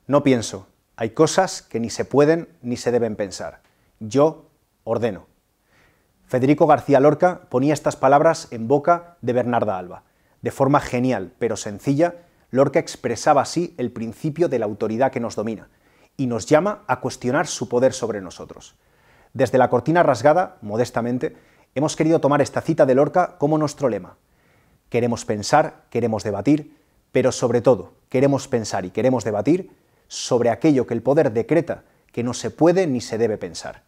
No pienso. Hay cosas que ni se pueden ni se deben pensar. Yo ordeno. Federico García Lorca ponía estas palabras en boca de Bernarda Alba. De forma genial, pero sencilla, Lorca expresaba así el principio de la autoridad que nos domina y nos llama a cuestionar su poder sobre nosotros. Desde la cortina rasgada, modestamente, hemos querido tomar esta cita de Lorca como nuestro lema. Queremos pensar, queremos debatir, pero sobre todo queremos pensar y queremos debatir sobre aquello que el poder decreta que no se puede ni se debe pensar.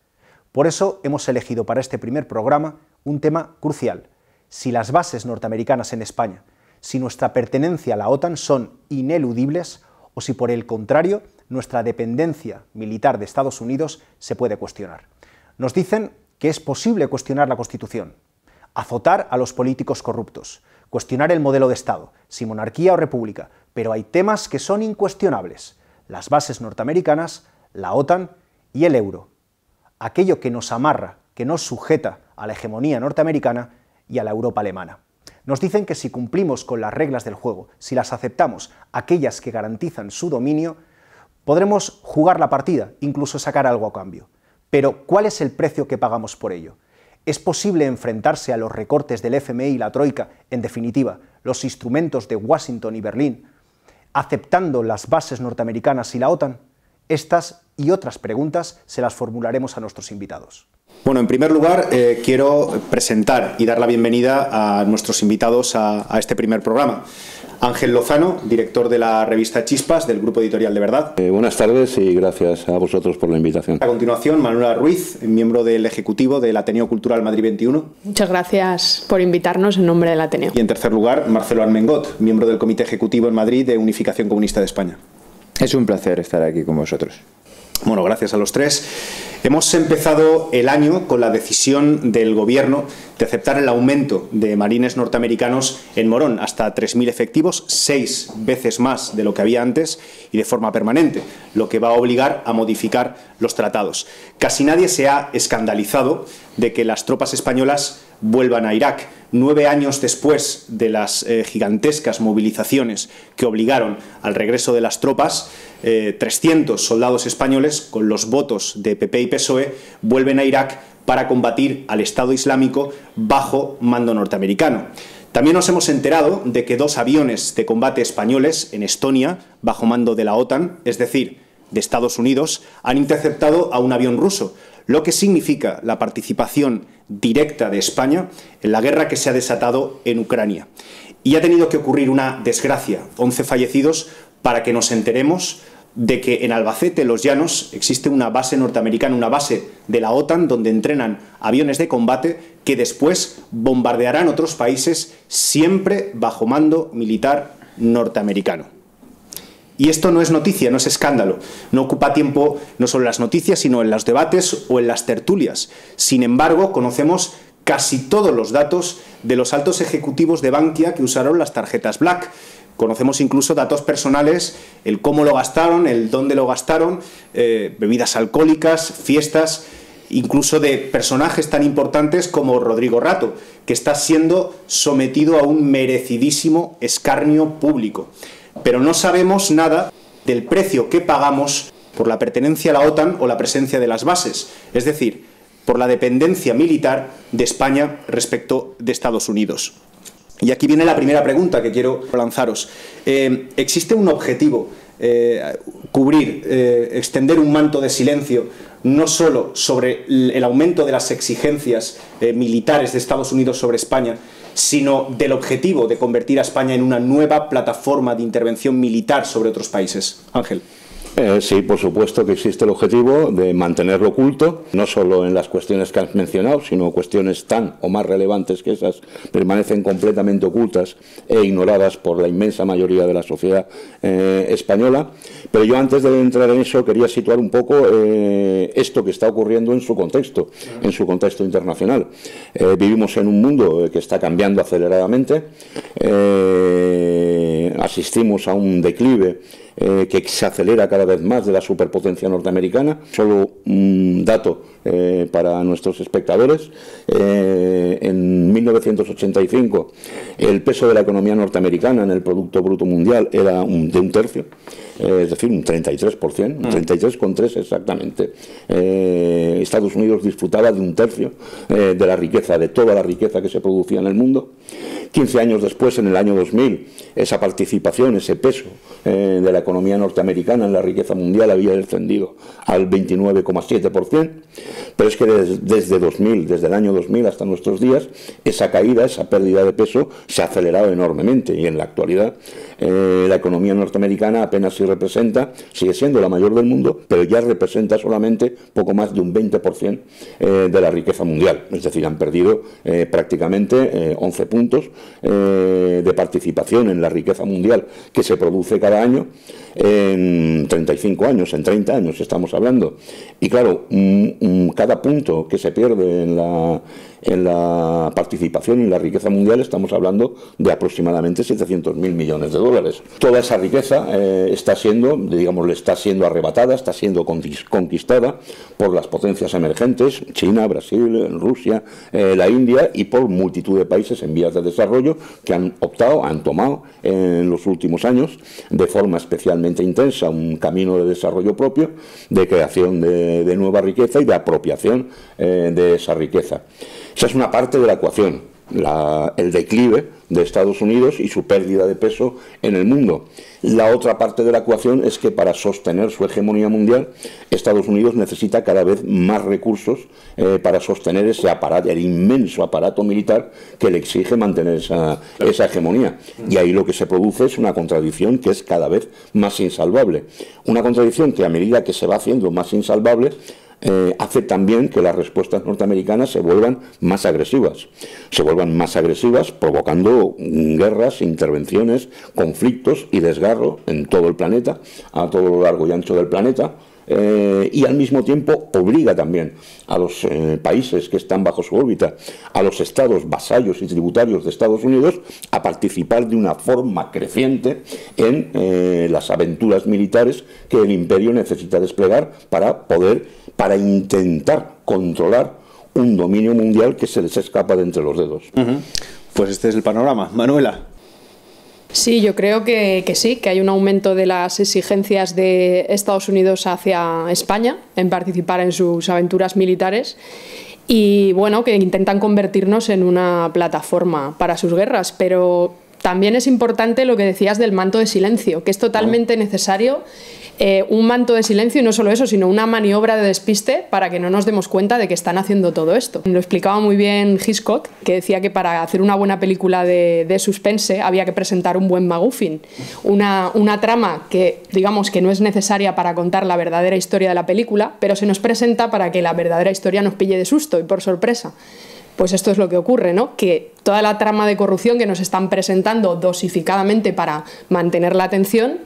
Por eso hemos elegido para este primer programa un tema crucial: si las bases norteamericanas en España, si nuestra pertenencia a la OTAN son ineludibles o si por el contrario nuestra dependencia militar de Estados Unidos se puede cuestionar. Nos dicen que es posible cuestionar la Constitución, azotar a los políticos corruptos, cuestionar el modelo de Estado, si monarquía o república, pero hay temas que son incuestionables: las bases norteamericanas, la OTAN y el euro. Aquello que nos amarra, que nos sujeta a la hegemonía norteamericana y a la Europa alemana. Nos dicen que si cumplimos con las reglas del juego, si las aceptamos, aquellas que garantizan su dominio, podremos jugar la partida, incluso sacar algo a cambio. Pero, ¿cuál es el precio que pagamos por ello? ¿Es posible enfrentarse a los recortes del FMI y la Troika, en definitiva, los instrumentos de Washington y Berlín, aceptando las bases norteamericanas y la OTAN? Estas y otras preguntas se las formularemos a nuestros invitados. Bueno, en primer lugar, quiero presentar y dar la bienvenida a nuestros invitados a este primer programa. Ángel Lozano, director de la revista Chispas, del Grupo Editorial de Verdad. Buenas tardes y gracias a vosotros por la invitación. A continuación, Manuela Ruiz, miembro del Ejecutivo del Ateneo Cultural Madrid 21. Muchas gracias por invitarnos en nombre del Ateneo. Y en tercer lugar, Marcelo Armengot, miembro del Comité Ejecutivo en Madrid de Unificación Comunista de España. Es un placer estar aquí con vosotros. Bueno, gracias a los tres. Hemos empezado el año con la decisión del Gobierno de aceptar el aumento de marines norteamericanos en Morón, hasta 3.000 efectivos, 6 veces más de lo que había antes y de forma permanente, lo que va a obligar a modificar los tratados. Casi nadie se ha escandalizado de que las tropas españolas vuelvan a Irak. 9 años después de las gigantescas movilizaciones que obligaron al regreso de las tropas, 300 soldados españoles, con los votos de PP y PSOE, vuelven a Irak para combatir al Estado Islámico bajo mando norteamericano. También nos hemos enterado de que 2 aviones de combate españoles en Estonia, bajo mando de la OTAN, es decir, de Estados Unidos, han interceptado a un avión ruso, lo que significa la participación directa de España en la guerra que se ha desatado en Ucrania. Y ha tenido que ocurrir una desgracia, 11 fallecidos, para que nos enteremos de que en Albacete, Los Llanos, existe una base norteamericana, una base de la OTAN, donde entrenan aviones de combate que después bombardearán otros países, siempre bajo mando militar norteamericano. Y esto no es noticia, no es escándalo, no ocupa tiempo no solo en las noticias, sino en los debates o en las tertulias. Sin embargo, conocemos casi todos los datos de los altos ejecutivos de Bankia que usaron las tarjetas Black. Conocemos incluso datos personales, el cómo lo gastaron, el dónde lo gastaron, bebidas alcohólicas, fiestas, incluso de personajes tan importantes como Rodrigo Rato, que está siendo sometido a un merecidísimo escarnio público. Pero no sabemos nada del precio que pagamos por la pertenencia a la OTAN o la presencia de las bases, es decir, por la dependencia militar de España respecto de Estados Unidos. Y aquí viene la primera pregunta que quiero lanzaros. ¿Existe un objetivo, extender un manto de silencio, no solo sobre el aumento de las exigencias militares de Estados Unidos sobre España, sino del objetivo de convertir a España en una nueva plataforma de intervención militar sobre otros países? Ángel. Sí, por supuesto que existe el objetivo de mantenerlo oculto, no solo en las cuestiones que has mencionado, sino cuestiones tan o más relevantes que esas permanecen completamente ocultas e ignoradas por la inmensa mayoría de la sociedad española. Pero yo, antes de entrar en eso, quería situar un poco esto que está ocurriendo en su contexto internacional. Vivimos en un mundo que está cambiando aceleradamente, asistimos a un declive que se acelera cada vez más de la superpotencia norteamericana. Solo un dato para nuestros espectadores: en 1985 el peso de la economía norteamericana en el Producto Bruto Mundial era de un tercio, es decir, un 33%, un 33,3 exactamente. Estados Unidos disfrutaba de un tercio de la riqueza, de toda la riqueza que se producía en el mundo. 15 años después, en el año 2000, esa participación, ese peso de la economía norteamericana en la riqueza mundial había descendido al 29,7%, pero es que desde el año 2000 hasta nuestros días, esa caída, esa pérdida de peso se ha acelerado enormemente, y en la actualidad la economía norteamericana apenas si representa, sigue siendo la mayor del mundo, pero ya representa solamente poco más de un 20% de la riqueza mundial. Es decir, han perdido prácticamente 11 puntos de participación en la riqueza mundial que se produce cada año en 35 años, en 30 años estamos hablando. Y claro, cada punto que se pierde en la participación en la riqueza mundial, estamos hablando de aproximadamente 700.000 millones de dólares. Toda esa riqueza está siendo, digamos, le está siendo arrebatada, está siendo conquistada por las potencias emergentes, China, Brasil, Rusia, la India, y por multitud de países en vías de desarrollo que han tomado en los últimos años de forma especialmente intensa un camino de desarrollo propio, de creación de nueva riqueza y de apropiación de esa riqueza. Esa es una parte de la ecuación, el declive de Estados Unidos y su pérdida de peso en el mundo. La otra parte de la ecuación es que para sostener su hegemonía mundial, Estados Unidos necesita cada vez más recursos para sostener ese aparato, el inmenso aparato militar que le exige mantener esa hegemonía. Y ahí lo que se produce es una contradicción que es cada vez más insalvable. Una contradicción que, a medida que se va haciendo más insalvable, hace también que las respuestas norteamericanas se vuelvan más agresivas. Se vuelvan más agresivas, provocando guerras, intervenciones, conflictos y desgarro en todo el planeta, a todo lo largo y ancho del planeta. Y al mismo tiempo obliga también a los países que están bajo su órbita, a los estados vasallos y tributarios de Estados Unidos, a participar de una forma creciente en las aventuras militares que el imperio necesita desplegar para intentar controlar un dominio mundial que se les escapa de entre los dedos. Pues este es el panorama. Manuela. Sí, yo creo que sí, que hay un aumento de las exigencias de Estados Unidos hacia España en participar en sus aventuras militares y, bueno, que intentan convertirnos en una plataforma para sus guerras, pero también es importante lo que decías del manto de silencio, que es totalmente necesario. Un manto de silencio, y no solo eso, sino una maniobra de despiste para que no nos demos cuenta de que están haciendo todo esto. Lo explicaba muy bien Hitchcock, que decía que para hacer una buena película de suspense había que presentar un buen MacGuffin, una trama que, digamos, que no es necesaria para contar la verdadera historia de la película, pero se nos presenta para que la verdadera historia nos pille de susto y por sorpresa. Pues esto es lo que ocurre, ¿no? Que toda la trama de corrupción que nos están presentando dosificadamente para mantener la atención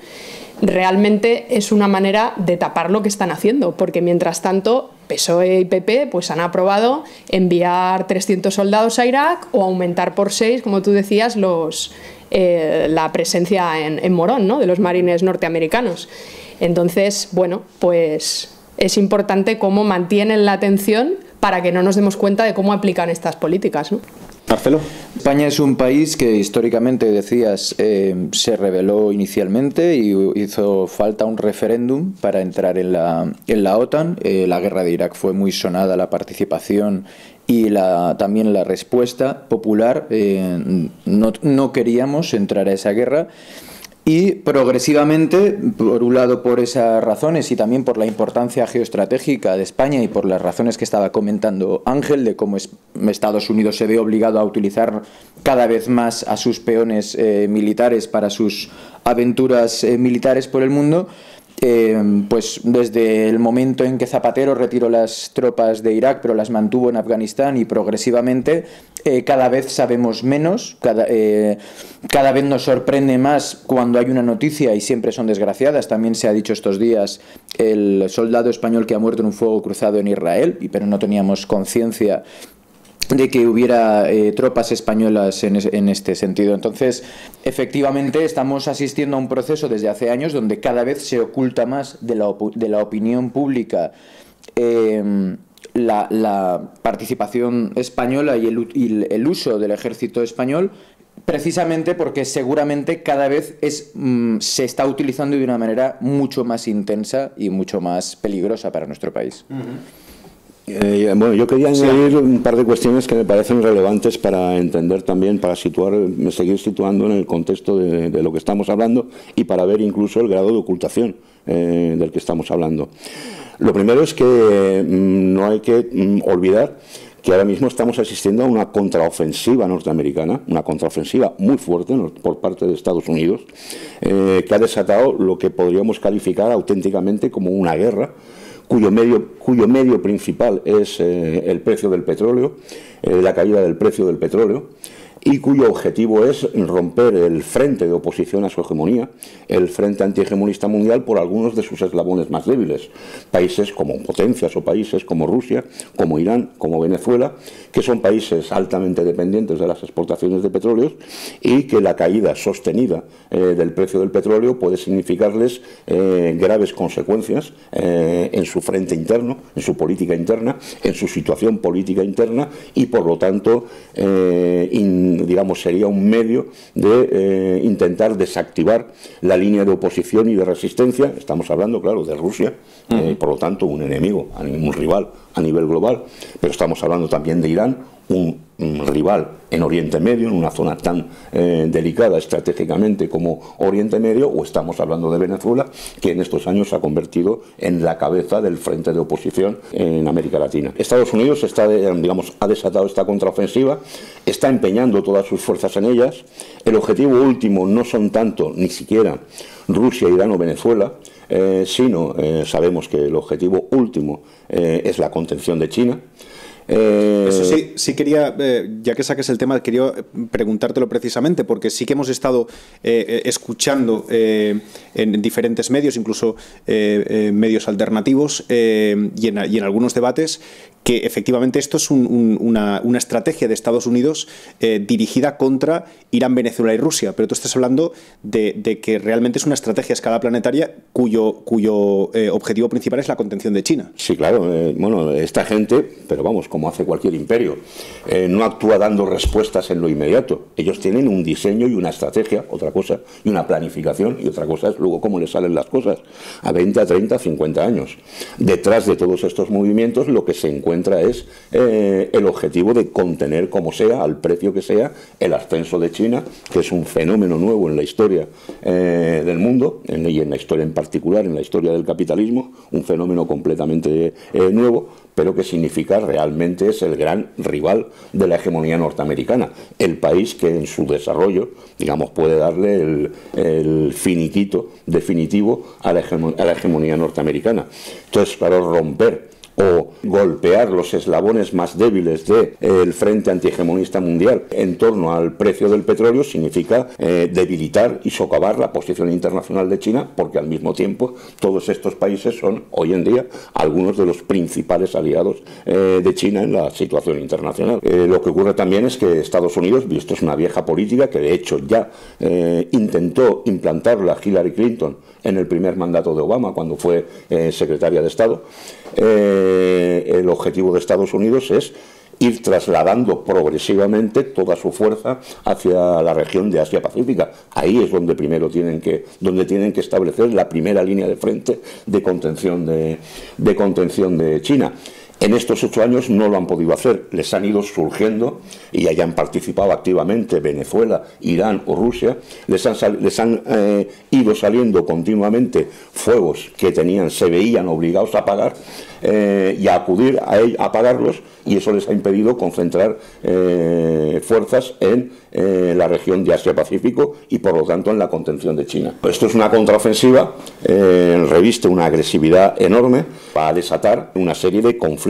realmente es una manera de tapar lo que están haciendo, porque mientras tanto PSOE y PP pues han aprobado enviar 300 soldados a Irak o aumentar por 6, como tú decías, la presencia en Morón, ¿no?, de los marines norteamericanos. Entonces, bueno, pues es importante cómo mantienen la atención para que no nos demos cuenta de cómo aplican estas políticas, ¿no? Marcelo. España es un país que históricamente, decías, se rebeló inicialmente y hizo falta un referéndum para entrar en la OTAN. La guerra de Irak fue muy sonada, la participación y también la respuesta popular. No queríamos entrar a esa guerra. Y progresivamente, por un lado por esas razones y también por la importancia geoestratégica de España y por las razones que estaba comentando Ángel, de cómo Estados Unidos se ve obligado a utilizar cada vez más a sus peones militares para sus aventuras militares por el mundo, pues desde el momento en que Zapatero retiró las tropas de Irak pero las mantuvo en Afganistán y progresivamente cada vez sabemos menos, cada vez nos sorprende más cuando hay una noticia y siempre son desgraciadas. También se ha dicho estos días el soldado español que ha muerto en un fuego cruzado en Israel, pero no teníamos conciencia de que hubiera tropas españolas en este sentido. Entonces, efectivamente, estamos asistiendo a un proceso desde hace años donde cada vez se oculta más de la opinión pública la participación española y el uso del ejército español, precisamente porque seguramente cada vez se está utilizando de una manera mucho más intensa y mucho más peligrosa para nuestro país. Bueno, yo quería añadir un par de cuestiones que me parecen relevantes para entender también, para seguir situando en el contexto de lo que estamos hablando y para ver incluso el grado de ocultación del que estamos hablando. Lo primero es que no hay que olvidar que ahora mismo estamos asistiendo a una contraofensiva norteamericana, una contraofensiva muy fuerte por parte de Estados Unidos, que ha desatado lo que podríamos calificar auténticamente como una guerra, cuyo medio principal es el precio del petróleo, la caída del precio del petróleo, y cuyo objetivo es romper el frente de oposición a su hegemonía, el frente antihegemonista mundial, por algunos de sus eslabones más débiles. Países como potencias o países como Rusia, como Irán, como Venezuela, que son países altamente dependientes de las exportaciones de petróleos y que la caída sostenida del precio del petróleo puede significarles graves consecuencias en su frente interno, en su política interna, en su situación política interna y, por lo tanto, digamos, sería un medio de intentar desactivar la línea de oposición y de resistencia. Estamos hablando, claro, de Rusia, por lo tanto, un enemigo, un rival a nivel global, pero estamos hablando también de Irán, un rival en Oriente Medio, en una zona tan delicada estratégicamente como Oriente Medio, o estamos hablando de Venezuela, que en estos años se ha convertido en la cabeza del frente de oposición en América Latina. Estados Unidos ha desatado esta contraofensiva, está empeñando todas sus fuerzas en ellas. El objetivo último no son tanto ni siquiera Rusia, Irán o Venezuela, sino sabemos que el objetivo último es la contención de China. Eso sí quería, ya que saques el tema, quería preguntártelo precisamente, porque sí que hemos estado escuchando en diferentes medios, incluso medios alternativos y en algunos debates, que efectivamente esto es una estrategia de Estados Unidos dirigida contra Irán, Venezuela y Rusia, pero tú estás hablando de que realmente es una estrategia a escala planetaria cuyo objetivo principal es la contención de China. Sí, claro. Bueno, esta gente, pero vamos, como hace cualquier imperio, no actúa dando respuestas en lo inmediato. Ellos tienen un diseño y una estrategia, otra cosa, y una planificación, y otra cosa es luego cómo les salen las cosas a 20, a 30, a 50 años. Detrás de todos estos movimientos lo que se encuentra es el objetivo de contener, como sea, al precio que sea, el ascenso de China, que es un fenómeno nuevo en la historia del mundo, y en la historia en particular, en la historia del capitalismo, un fenómeno completamente nuevo, pero que significa realmente es el gran rival de la hegemonía norteamericana, el país que en su desarrollo, digamos, puede darle el finiquito definitivo a la hegemonía norteamericana. Entonces, para romper o golpear los eslabones más débiles del frente antihegemonista mundial en torno al precio del petróleo significa debilitar y socavar la posición internacional de China, porque al mismo tiempo todos estos países son hoy en día algunos de los principales aliados de China en la situación internacional. Lo que ocurre también es que Estados Unidos, y esto es una vieja política que de hecho ya intentó implantarla Hillary Clinton en el primer mandato de Obama cuando fue secretaria de Estado, el objetivo de Estados Unidos es ir trasladando progresivamente toda su fuerza hacia la región de Asia-Pacífica. Ahí es donde primero tienen que establecer la primera línea de frente de contención de China. En estos 8 años no lo han podido hacer, les han ido surgiendo y hayan participado activamente Venezuela, Irán o Rusia, les han ido saliendo continuamente fuegos que se veían obligados a apagar y a acudir a apagarlos, y eso les ha impedido concentrar fuerzas en la región de Asia-Pacífico y por lo tanto en la contención de China. Esto es una contraofensiva, reviste una agresividad enorme, va a desatar una serie de conflictos,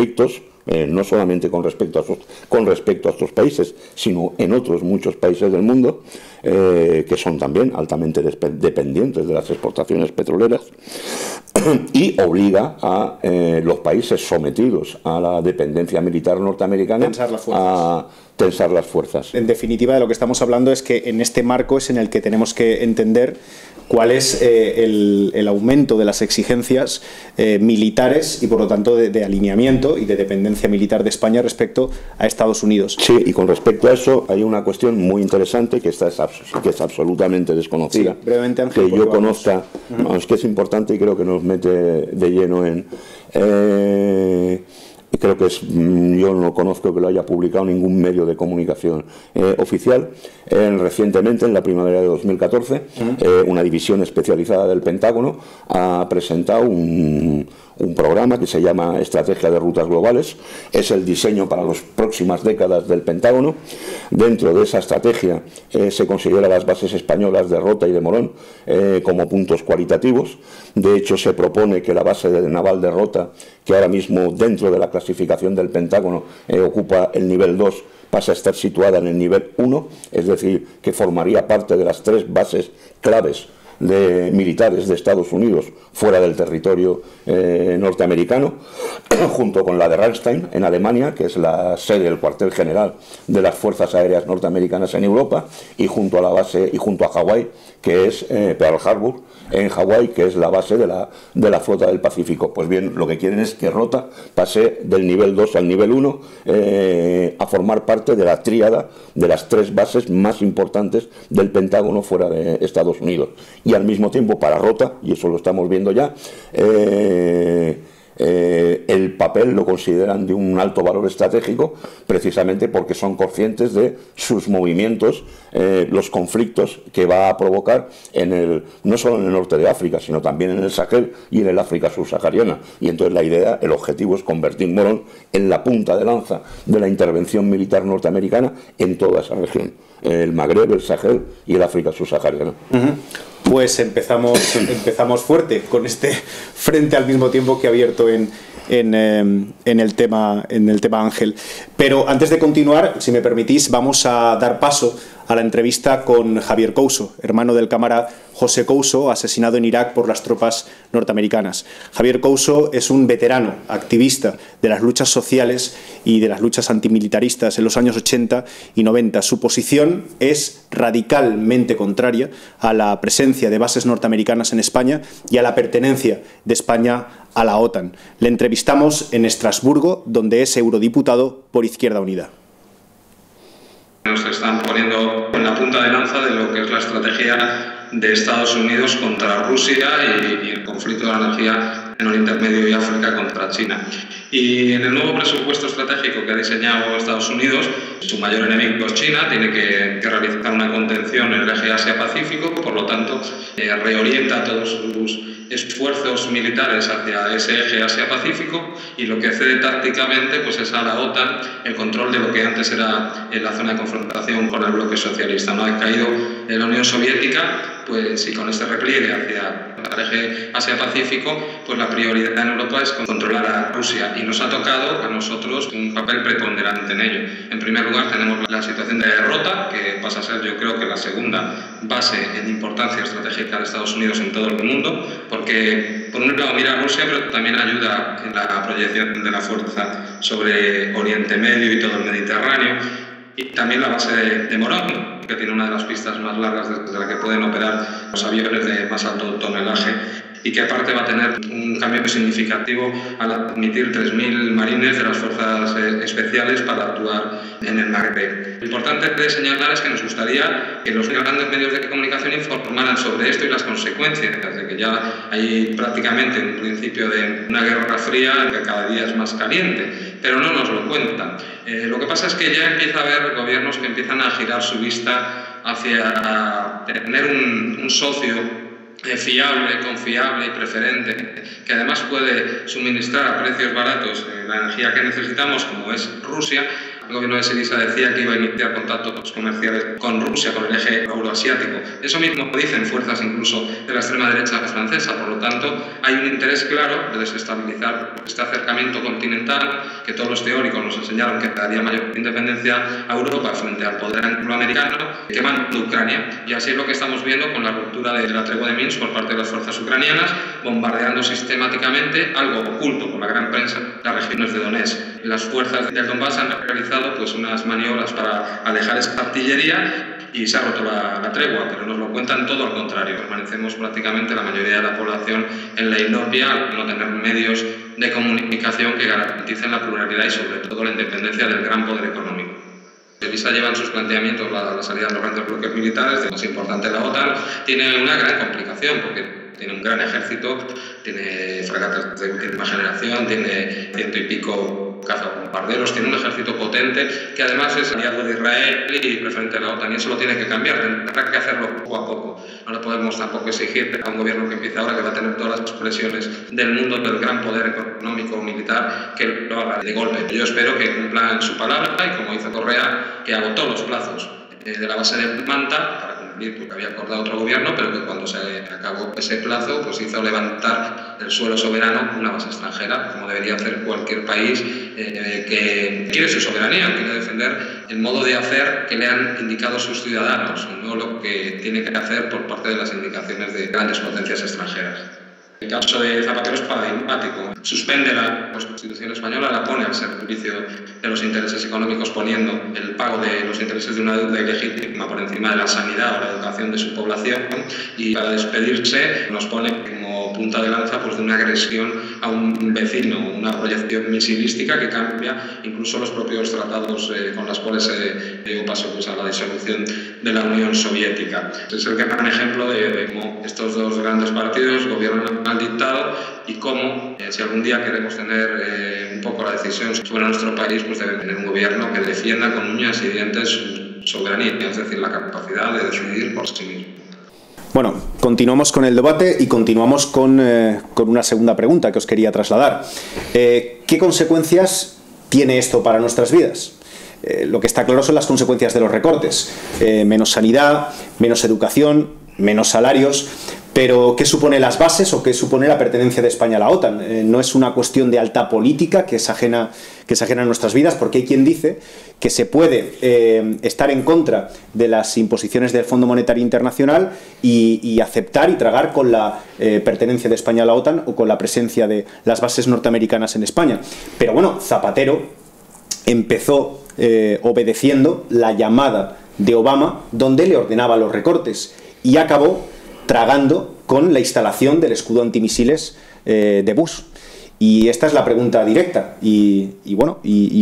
no solamente con respecto a estos países, sino en otros muchos países del mundo, que son también altamente dependientes de las exportaciones petroleras, y obliga a los países sometidos a la dependencia militar norteamericana a tensar las fuerzas. En definitiva, de lo que estamos hablando es que en este marco es en el que tenemos que entender cuál es el aumento de las exigencias militares y, por lo tanto, de alineamiento y de dependencia militar de España respecto a Estados Unidos. Sí, y con respecto a eso hay una cuestión muy interesante que es absolutamente desconocida. Sí, brevemente, Ángel, que yo conozca, es que es importante y creo que nos mete de lleno en... creo que yo no conozco que lo haya publicado ningún medio de comunicación oficial. Recientemente, en la primavera de 2014, una división especializada del Pentágono ha presentado un programa que se llama Estrategia de Rutas Globales. Es el diseño para las próximas décadas del Pentágono. Dentro de esa estrategia se consideran las bases españolas de Rota y de Morón como puntos cualitativos. De hecho, se propone que la base naval de Rota, que ahora mismo dentro de la clasificación del Pentágono ocupa el nivel 2, pasa a estar situada en el nivel 1, es decir, que formaría parte de las 3 bases claves de militares de Estados Unidos fuera del territorio norteamericano, junto con la de Ramstein en Alemania, que es la sede del cuartel general de las Fuerzas Aéreas Norteamericanas en Europa, y junto a la base, y junto a Hawái, que es Pearl Harbor en Hawái, que es la base de la flota del Pacífico. Pues bien, lo que quieren es que Rota pase del nivel 2 al nivel 1 a formar parte de la tríada de las 3 bases más importantes del Pentágono fuera de Estados Unidos. Y al mismo tiempo, para Rota, y eso lo estamos viendo ya, el papel lo consideran de un alto valor estratégico, precisamente porque son conscientes de sus movimientos, los conflictos que va a provocar no solo en el norte de África, sino también en el Sahel y en el África subsahariana. Y entonces el objetivo es convertir Morón en la punta de lanza de la intervención militar norteamericana en toda esa región, el Magreb, el Sahel y el África subsahariana. Pues empezamos fuerte con este frente al mismo tiempo que ha abierto en el tema Ángel. Pero antes de continuar, si me permitís, vamos a dar paso a la entrevista con Javier Couso, hermano del cámara José Couso, asesinado en Irak por las tropas norteamericanas. Javier Couso es un veterano activista de las luchas sociales y de las luchas antimilitaristas en los años 80 y 90. Su posición es radicalmente contraria a la presencia de bases norteamericanas en España y a la pertenencia de España a la OTAN. Le entrevistamos en Estrasburgo, donde es eurodiputado por Izquierda Unida. Nos están poniendo en la punta de lanza de lo que es la estrategia de Estados Unidos contra Rusia y el conflicto de la energía en Oriente Medio y África contra China. Y en el nuevo presupuesto estratégico que ha diseñado Estados Unidos, su mayor enemigo es China, tiene que realizar una contención en el eje Asia-Pacífico, por lo tanto reorienta todos sus esfuerzos militares hacia ese eje Asia-Pacífico y lo que cede tácticamente pues es a la OTAN el control de lo que antes era la zona de confrontación con el bloque socialista. No ha caído en la Unión Soviética, pues y con este repliegue hacia el eje Asia-Pacífico, pues la prioridad en Europa es controlar a Rusia y nos ha tocado a nosotros un papel preponderante en ello. En primer lugar tenemos la situación de Rota, que pasa a ser yo creo que la segunda base en importancia estratégica de Estados Unidos en todo el mundo, porque por un lado mira a Rusia, pero también ayuda en la proyección de la fuerza sobre Oriente Medio y todo el Mediterráneo, y también la base de Morón, que tiene una de las pistas más largas desde la que pueden operar los aviones de más alto tonelaje y que aparte va a tener un cambio significativo al admitir 3.000 marines de las fuerzas especiales para actuar en el Magreb. Lo importante de señalar es que nos gustaría que los grandes medios de comunicación informaran sobre esto y las consecuencias, de que ya hay prácticamente un principio de una guerra fría que cada día es más caliente, pero no nos lo cuentan. Lo que pasa es que ya empieza a haber gobiernos que empiezan a girar su vista hacia tener un socio fiable, confiable y preferente, que además puede suministrar a precios baratos la energía que necesitamos, como es Rusia. El gobierno de Syriza decía que iba a iniciar contactos comerciales con Rusia, con el eje euroasiático. Eso mismo dicen fuerzas incluso de la extrema derecha francesa. Por lo tanto, hay un interés claro de desestabilizar este acercamiento continental, que todos los teóricos nos enseñaron que daría mayor independencia a Europa frente al poder angloamericano, quemando Ucrania. Y así es lo que estamos viendo con la ruptura de la tregua de Minsk por parte de las fuerzas ucranianas, bombardeando sistemáticamente, algo oculto por la gran prensa, las regiones de Donetsk. Las fuerzas del Donbass han realizado pues, unas maniobras para alejar esta artillería y se ha roto la tregua, pero nos lo cuentan todo al contrario. Permanecemos prácticamente la mayoría de la población en la inopia al no tener medios de comunicación que garanticen la pluralidad y sobre todo la independencia del gran poder económico. Elisa lleva en sus planteamientos la salida de los grandes bloques militares, de más importante la OTAN, tiene una gran complicación porque tiene un gran ejército, tiene fragatas de última generación, tiene 100 y pico cazabombarderos, tiene un ejército potente que además es aliado de Israel y preferente a la OTAN, y eso lo tiene que cambiar, tendrá que hacerlo poco a poco. No le podemos tampoco exigir a un gobierno que empieza ahora, que va a tener todas las presiones del mundo del gran poder económico o militar, que lo haga de golpe. Yo espero que cumplan su palabra y, como hizo Correa, que agotó los plazos de la base de Manta para cumplir, porque había acordado otro gobierno, pero que cuando se acabó ese plazo pues hizo levantar del suelo soberano una base extranjera, como debería hacer cualquier país que quiere su soberanía, quiere defender el modo de hacer que le han indicado sus ciudadanos, no lo que tiene que hacer por parte de las indicaciones de grandes potencias extranjeras. El caso de Zapatero es paradigmático. Suspende la Constitución española, la pone al servicio de los intereses económicos, poniendo el pago de los intereses de una deuda ilegítima por encima de la sanidad o la educación de su población, y para despedirse nos pone como punta de lanza pues, de una agresión a un vecino, una proyección misilística que cambia incluso los propios tratados con los cuales se dio paso pues, a la disolución de la Unión Soviética. Es el gran ejemplo de cómo estos dos grandes partidos gobiernan al dictado y cómo, si algún día queremos tener un poco la decisión sobre nuestro país, pues debe tener un gobierno que defienda con uñas y dientes su soberanía, es decir, la capacidad de decidir por sí mismo. Bueno, continuamos con el debate y continuamos con una segunda pregunta que os quería trasladar. ¿Qué consecuencias tiene esto para nuestras vidas? Lo que está claro son las consecuencias de los recortes. Menos sanidad, menos educación, menos salarios. Pero, ¿qué supone las bases o qué supone la pertenencia de España a la OTAN? No es una cuestión de alta política que es ajena a nuestras vidas, porque hay quien dice que se puede estar en contra de las imposiciones del Fondo Monetario Internacional y aceptar y tragar con la pertenencia de España a la OTAN o con la presencia de las bases norteamericanas en España. Pero bueno, Zapatero empezó obedeciendo la llamada de Obama, donde le ordenaba los recortes, y acabó tragando con la instalación del escudo antimisiles de Bush. Y esta es la pregunta directa. Y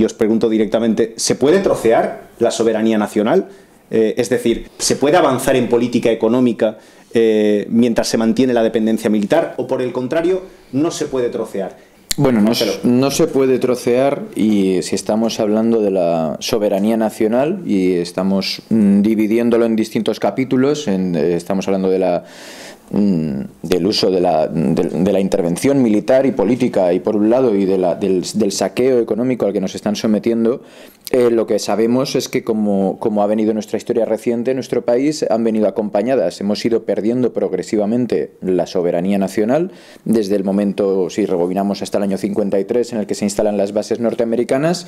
os pregunto directamente, ¿se puede trocear la soberanía nacional? Es decir, ¿se puede avanzar en política económica mientras se mantiene la dependencia militar? ¿O por el contrario, no se puede trocear? Bueno, no se puede trocear, y si estamos hablando de la soberanía nacional y estamos dividiéndolo en distintos capítulos, estamos hablando del uso de la intervención militar y política, y por un lado, y del saqueo económico al que nos están sometiendo, lo que sabemos es que, como ha venido nuestra historia reciente, nuestro país han venido acompañadas, hemos ido perdiendo progresivamente la soberanía nacional desde el momento, si rebobinamos hasta el año 53, en el que se instalan las bases norteamericanas.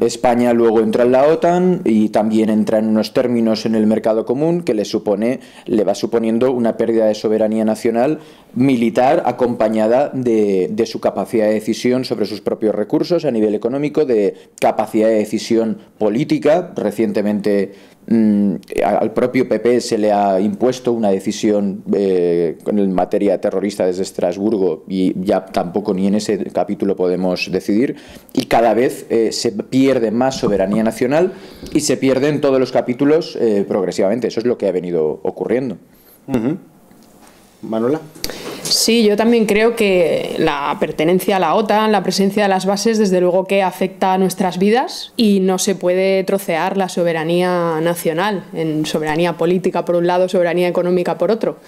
España luego entra en la OTAN y también entra en unos términos en el mercado común que le va suponiendo una pérdida de soberanía nacional militar, acompañada de su capacidad de decisión sobre sus propios recursos a nivel económico, de capacidad de decisión política. Recientemente al propio PP se le ha impuesto una decisión en materia terrorista desde Estrasburgo, y ya tampoco ni en ese capítulo podemos decidir, y cada vez se pierde más soberanía nacional y se pierde en todos los capítulos progresivamente. Eso es lo que ha venido ocurriendo. Manuela. Sí, yo también creo que la pertenencia a la OTAN, la presencia de las bases, desde luego que afecta a nuestras vidas, y no se puede trocear la soberanía nacional en soberanía política por un lado, soberanía económica por otro.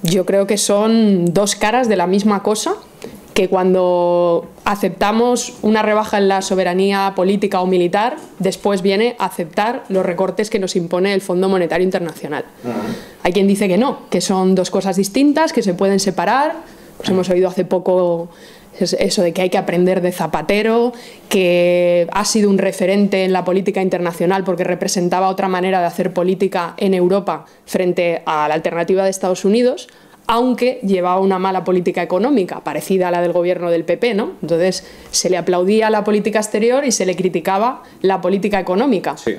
Yo creo que son dos caras de la misma cosa, que cuando aceptamos una rebaja en la soberanía política o militar, después viene aceptar los recortes que nos impone el Fondo Monetario Internacional. Hay quien dice que no, que son dos cosas distintas, que se pueden separar. Pues hemos oído hace poco eso de que hay que aprender de Zapatero, que ha sido un referente en la política internacional porque representaba otra manera de hacer política en Europa frente a la alternativa de Estados Unidos. aunque llevaba una mala política económica, parecida a la del gobierno del PP, ¿no? Entonces se le aplaudía la política exterior y se le criticaba la política económica. Sí.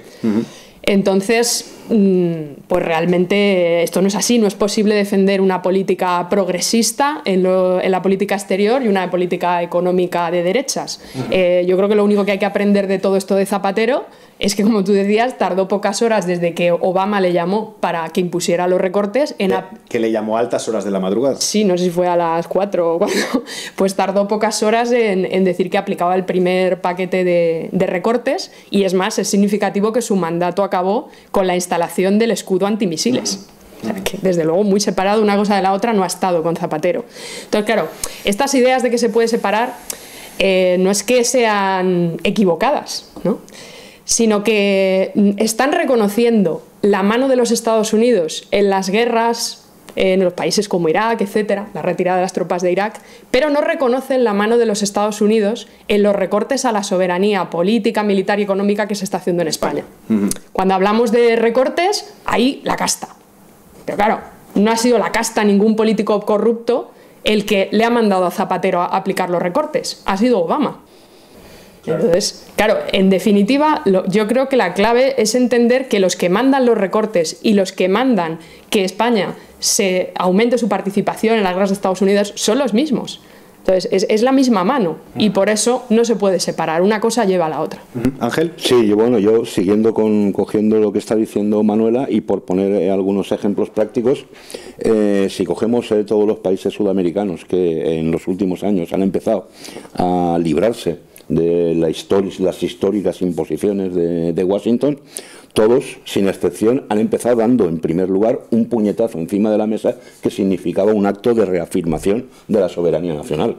Entonces, pues realmente esto no es así, no es posible defender una política progresista en la política exterior y una política económica de derechas. Yo creo que lo único que hay que aprender de todo esto de Zapatero es que, como tú decías, tardó pocas horas desde que Obama le llamó para que impusiera los recortes. Que le llamó a altas horas de la madrugada. Sí, no sé si fue a las 4 o cuando. Pues tardó pocas horas en decir que aplicaba el primer paquete de recortes, y es más, es significativo que su mandato acabó con la instalación del escudo antimisiles. O sea, que desde luego muy separado una cosa de la otra no ha estado con Zapatero. Entonces, claro, estas ideas de que se puede separar no es que sean equivocadas, ¿no?, sino que están reconociendo la mano de los Estados Unidos en las guerras en los países como Irak, etcétera, la retirada de las tropas de Irak, pero no reconocen la mano de los Estados Unidos en los recortes a la soberanía política, militar y económica que se está haciendo en España. Cuando hablamos de recortes, ahí la casta. Pero claro, no ha sido la casta ningún político corrupto el que le ha mandado a Zapatero a aplicar los recortes, ha sido Obama. Entonces, claro, en definitiva, yo creo que la clave es entender que los que mandan los recortes y los que mandan que España se aumente su participación en las guerras de Estados Unidos son los mismos. Entonces, es la misma mano, y por eso no se puede separar, una cosa lleva a la otra. Ángel. Sí, bueno, yo siguiendo cogiendo lo que está diciendo Manuela, y por poner algunos ejemplos prácticos, si cogemos todos los países sudamericanos que en los últimos años han empezado a librarse de las históricas imposiciones de Washington, todos, sin excepción, han empezado dando, en primer lugar, un puñetazo encima de la mesa que significaba un acto de reafirmación de la soberanía nacional.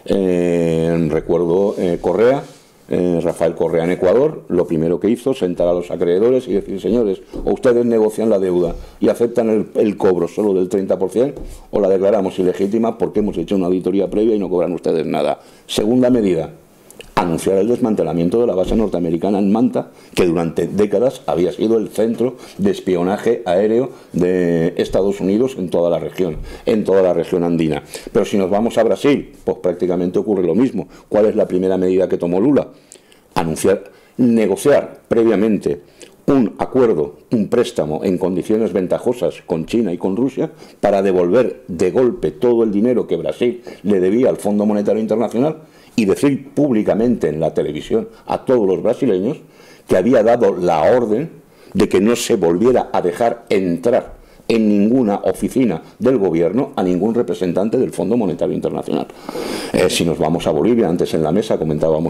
Recuerdo Correa, Rafael Correa en Ecuador, lo primero que hizo, sentar a los acreedores y decir: señores, o ustedes negocian la deuda y aceptan el cobro solo del 30%, o la declaramos ilegítima porque hemos hecho una auditoría previa y no cobran ustedes nada. Segunda medida, anunciar el desmantelamiento de la base norteamericana en Manta, que durante décadas había sido el centro de espionaje aéreo de Estados Unidos en toda la región andina. Pero si nos vamos a Brasil, pues prácticamente ocurre lo mismo. ¿Cuál es la primera medida que tomó Lula? Negociar previamente un acuerdo, un préstamo en condiciones ventajosas con China y con Rusia para devolver de golpe todo el dinero que Brasil le debía al Fondo Monetario Internacional, y decir públicamente en la televisión a todos los brasileños que había dado la orden de que no se volviera a dejar entrar en ninguna oficina del gobierno a ningún representante del Fondo Monetario Internacional. Si nos vamos a Bolivia, antes en la mesa comentaba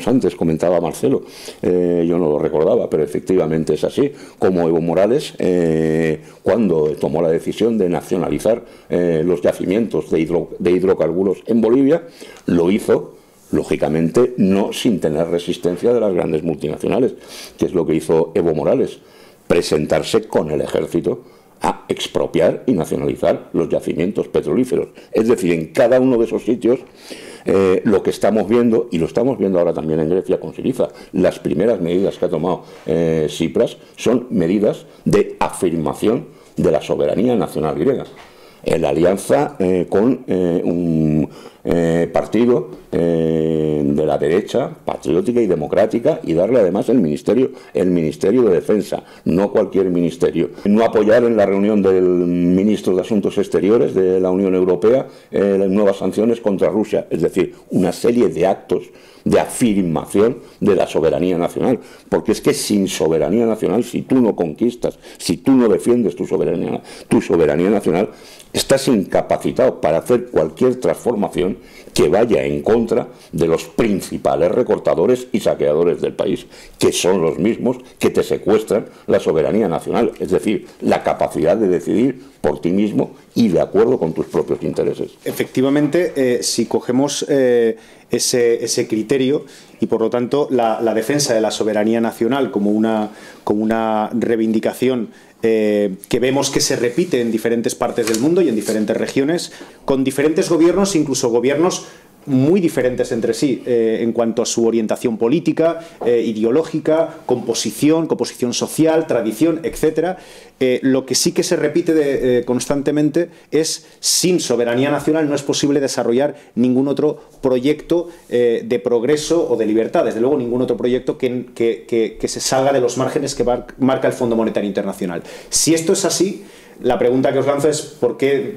Marcelo, yo no lo recordaba, pero efectivamente es así, como Evo Morales, cuando tomó la decisión de nacionalizar los yacimientos de hidrocarburos en Bolivia, lo hizo lógicamente no sin tener resistencia de las grandes multinacionales, que es lo que hizo Evo Morales, presentarse con el ejército a expropiar y nacionalizar los yacimientos petrolíferos. Es decir, en cada uno de esos sitios lo que estamos viendo, y lo estamos viendo ahora también en Grecia con Syriza, las primeras medidas que ha tomado Tsipras son medidas de afirmación de la soberanía nacional griega. En la alianza con un partido de la derecha patriótica y democrática, y darle además el ministerio de Defensa, no cualquier ministerio. No apoyar en la reunión del ministro de Asuntos Exteriores de la Unión Europea las nuevas sanciones contra Rusia. Es decir, una serie de actos de afirmación de la soberanía nacional, porque es que sin soberanía nacional, si tú no conquistas, si tú no defiendes tu soberanía nacional, estás incapacitado para hacer cualquier transformación que vaya en contra de los principales recortadores y saqueadores del país, que son los mismos que te secuestran la soberanía nacional, es decir, la capacidad de decidir por ti mismo y de acuerdo con tus propios intereses. Efectivamente, si cogemos ese criterio y por lo tanto la defensa de la soberanía nacional como una reivindicación que vemos que se repite en diferentes partes del mundo y en diferentes regiones, con diferentes gobiernos, incluso gobiernos muy diferentes entre sí en cuanto a su orientación política, ideológica, composición social, tradición, etc. Lo que sí que se repite constantemente es: sin soberanía nacional no es posible desarrollar ningún otro proyecto de progreso o de libertad, desde luego ningún otro proyecto que se salga de los márgenes que marca el Fondo Monetario Internacional. Si esto es así, la pregunta que os lanzo es ¿por qué,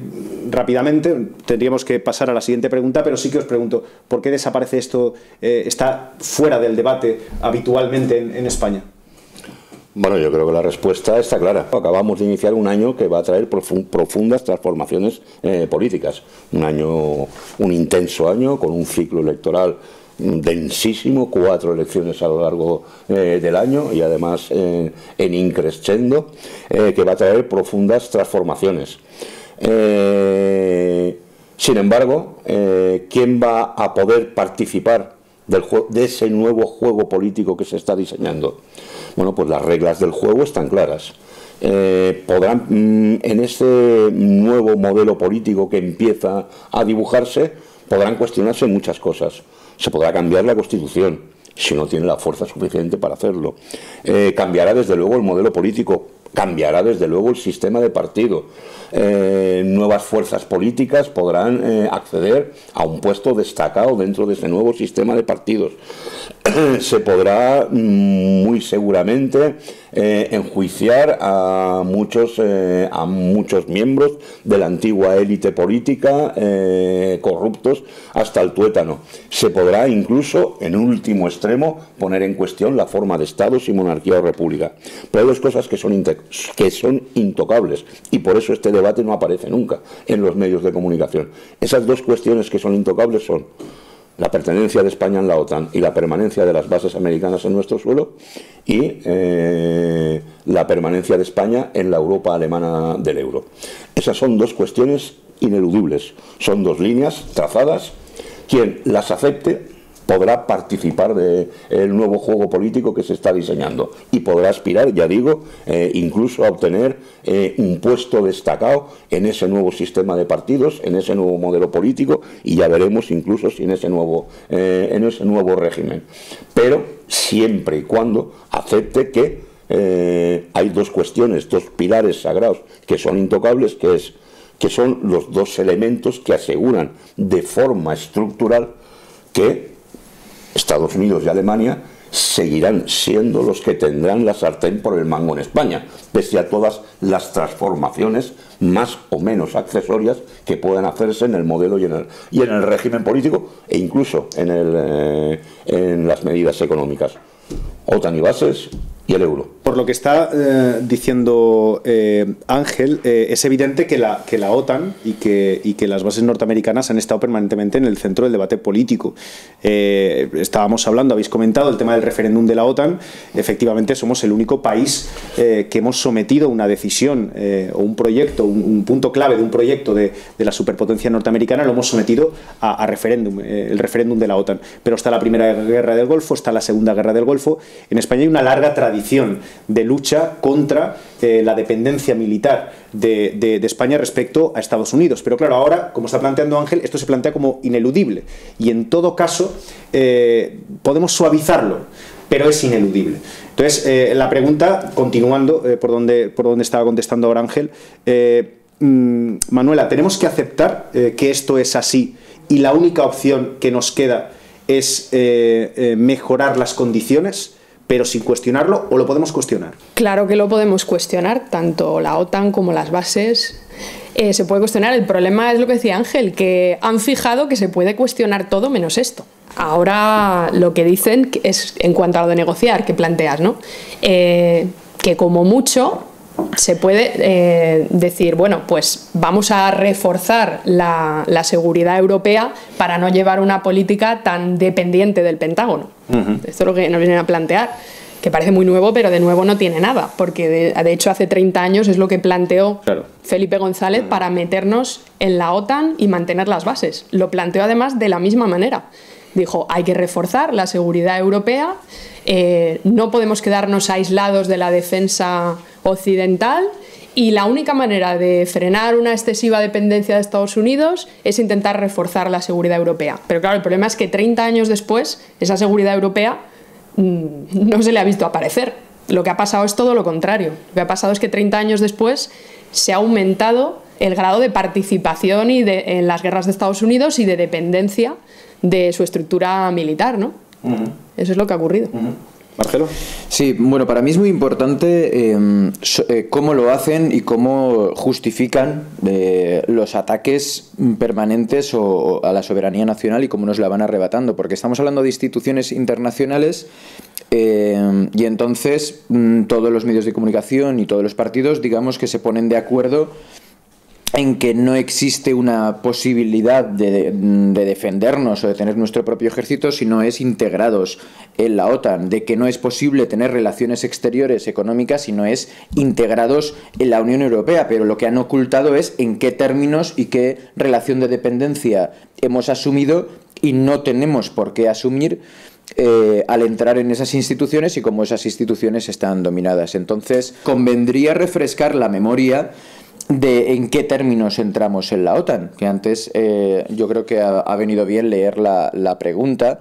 rápidamente, tendríamos que pasar a la siguiente pregunta, pero sí que os pregunto, ¿por qué desaparece esto, está fuera del debate habitualmente en España? Bueno, yo creo que la respuesta está clara. Acabamos de iniciar un año que va a traer profundas transformaciones políticas. Un intenso año con un ciclo electoral densísimo, 4 elecciones a lo largo del año y además en increscendo, que va a traer profundas transformaciones. Sin embargo, ¿quién va a poder participar de ese nuevo juego político que se está diseñando? Bueno, pues las reglas del juego están claras. Podrán, en este nuevo modelo político que empieza a dibujarse, podrán cuestionarse muchas cosas. Se podrá cambiar la Constitución, si no tiene la fuerza suficiente para hacerlo. Cambiará desde luego el modelo político, cambiará desde luego el sistema de partido. Nuevas fuerzas políticas podrán acceder a un puesto destacado dentro de ese nuevo sistema de partidos. Se podrá muy seguramente enjuiciar a muchos miembros de la antigua élite política corruptos hasta el tuétano. Se podrá incluso, en último extremo, poner en cuestión la forma de Estado, si monarquía o república. Pero hay dos cosas que son intocables, y por eso este debate no aparece nunca en los medios de comunicación. Esas dos cuestiones que son intocables son la pertenencia de España en la OTAN y la permanencia de las bases americanas en nuestro suelo, y la permanencia de España en la Europa alemana del euro. Esas son dos cuestiones ineludibles, son dos líneas trazadas. Quien las acepte podrá participar del nuevo juego político que se está diseñando y podrá aspirar, ya digo, incluso a obtener un puesto destacado en ese nuevo sistema de partidos, en ese nuevo modelo político, y ya veremos incluso si en ese nuevo régimen. Pero siempre y cuando acepte que hay dos cuestiones, dos pilares sagrados que son intocables, que son los dos elementos que aseguran de forma estructural que Estados Unidos y Alemania seguirán siendo los que tendrán la sartén por el mango en España, pese a todas las transformaciones más o menos accesorias que puedan hacerse en el modelo y en el régimen político, e incluso en las medidas económicas. OTAN y bases y el euro. Por lo que está diciendo Ángel, es evidente que la OTAN y que las bases norteamericanas han estado permanentemente en el centro del debate político. Estábamos hablando, habéis comentado el tema del referéndum de la OTAN. Efectivamente, somos el único país que hemos sometido una decisión o un proyecto, un punto clave de un proyecto de la superpotencia norteamericana, lo hemos sometido a referéndum, el referéndum de la OTAN. Pero está la Primera Guerra del Golfo, está la Segunda Guerra del Golfo. En España hay una larga tradición de lucha contra la dependencia militar de España respecto a Estados Unidos. Pero claro, ahora, como está planteando Ángel, esto se plantea como ineludible, y en todo caso podemos suavizarlo, pero es ineludible. Entonces, la pregunta, continuando por donde estaba contestando ahora Ángel, Manuela, ¿tenemos que aceptar que esto es así y la única opción que nos queda es mejorar las condiciones, pero sin cuestionarlo, o lo podemos cuestionar? Claro que lo podemos cuestionar, tanto la OTAN como las bases. Se puede cuestionar. El problema es lo que decía Ángel, que han fijado que se puede cuestionar todo menos esto. Ahora lo que dicen es, en cuanto a lo de negociar, que planteas, ¿no? Que como mucho se puede decir, bueno, pues vamos a reforzar la seguridad europea para no llevar una política tan dependiente del Pentágono. Esto es lo que nos vienen a plantear, que parece muy nuevo, pero de nuevo no tiene nada, porque de hecho hace 30 años es lo que planteó Felipe González para meternos en la OTAN y mantener las bases. Lo planteó además de la misma manera. Dijo, hay que reforzar la seguridad europea, no podemos quedarnos aislados de la defensa occidental, Y la única manera de frenar una excesiva dependencia de Estados Unidos es intentar reforzar la seguridad europea. Pero claro, el problema es que 30 años después, esa seguridad europea no se le ha visto aparecer. Lo que ha pasado es todo lo contrario. Lo que ha pasado es que 30 años después se ha aumentado el grado de participación en las guerras de Estados Unidos y de dependencia de su estructura militar, ¿no? Eso es lo que ha ocurrido. Marcelo. Sí, bueno, para mí es muy importante cómo lo hacen y cómo justifican los ataques permanentes a la soberanía nacional y cómo nos la van arrebatando, porque estamos hablando de instituciones internacionales y entonces todos los medios de comunicación y todos los partidos, digamos que se ponen de acuerdo en que no existe una posibilidad de defendernos o de tener nuestro propio ejército si no es integrados en la OTAN, de que no es posible tener relaciones exteriores económicas si no es integrados en la Unión Europea, pero lo que han ocultado es en qué términos y qué relación de dependencia hemos asumido y no tenemos por qué asumir al entrar en esas instituciones y cómo esas instituciones están dominadas. Entonces, convendría refrescar la memoria de en qué términos entramos en la OTAN, que antes yo creo que ha venido bien leer la pregunta,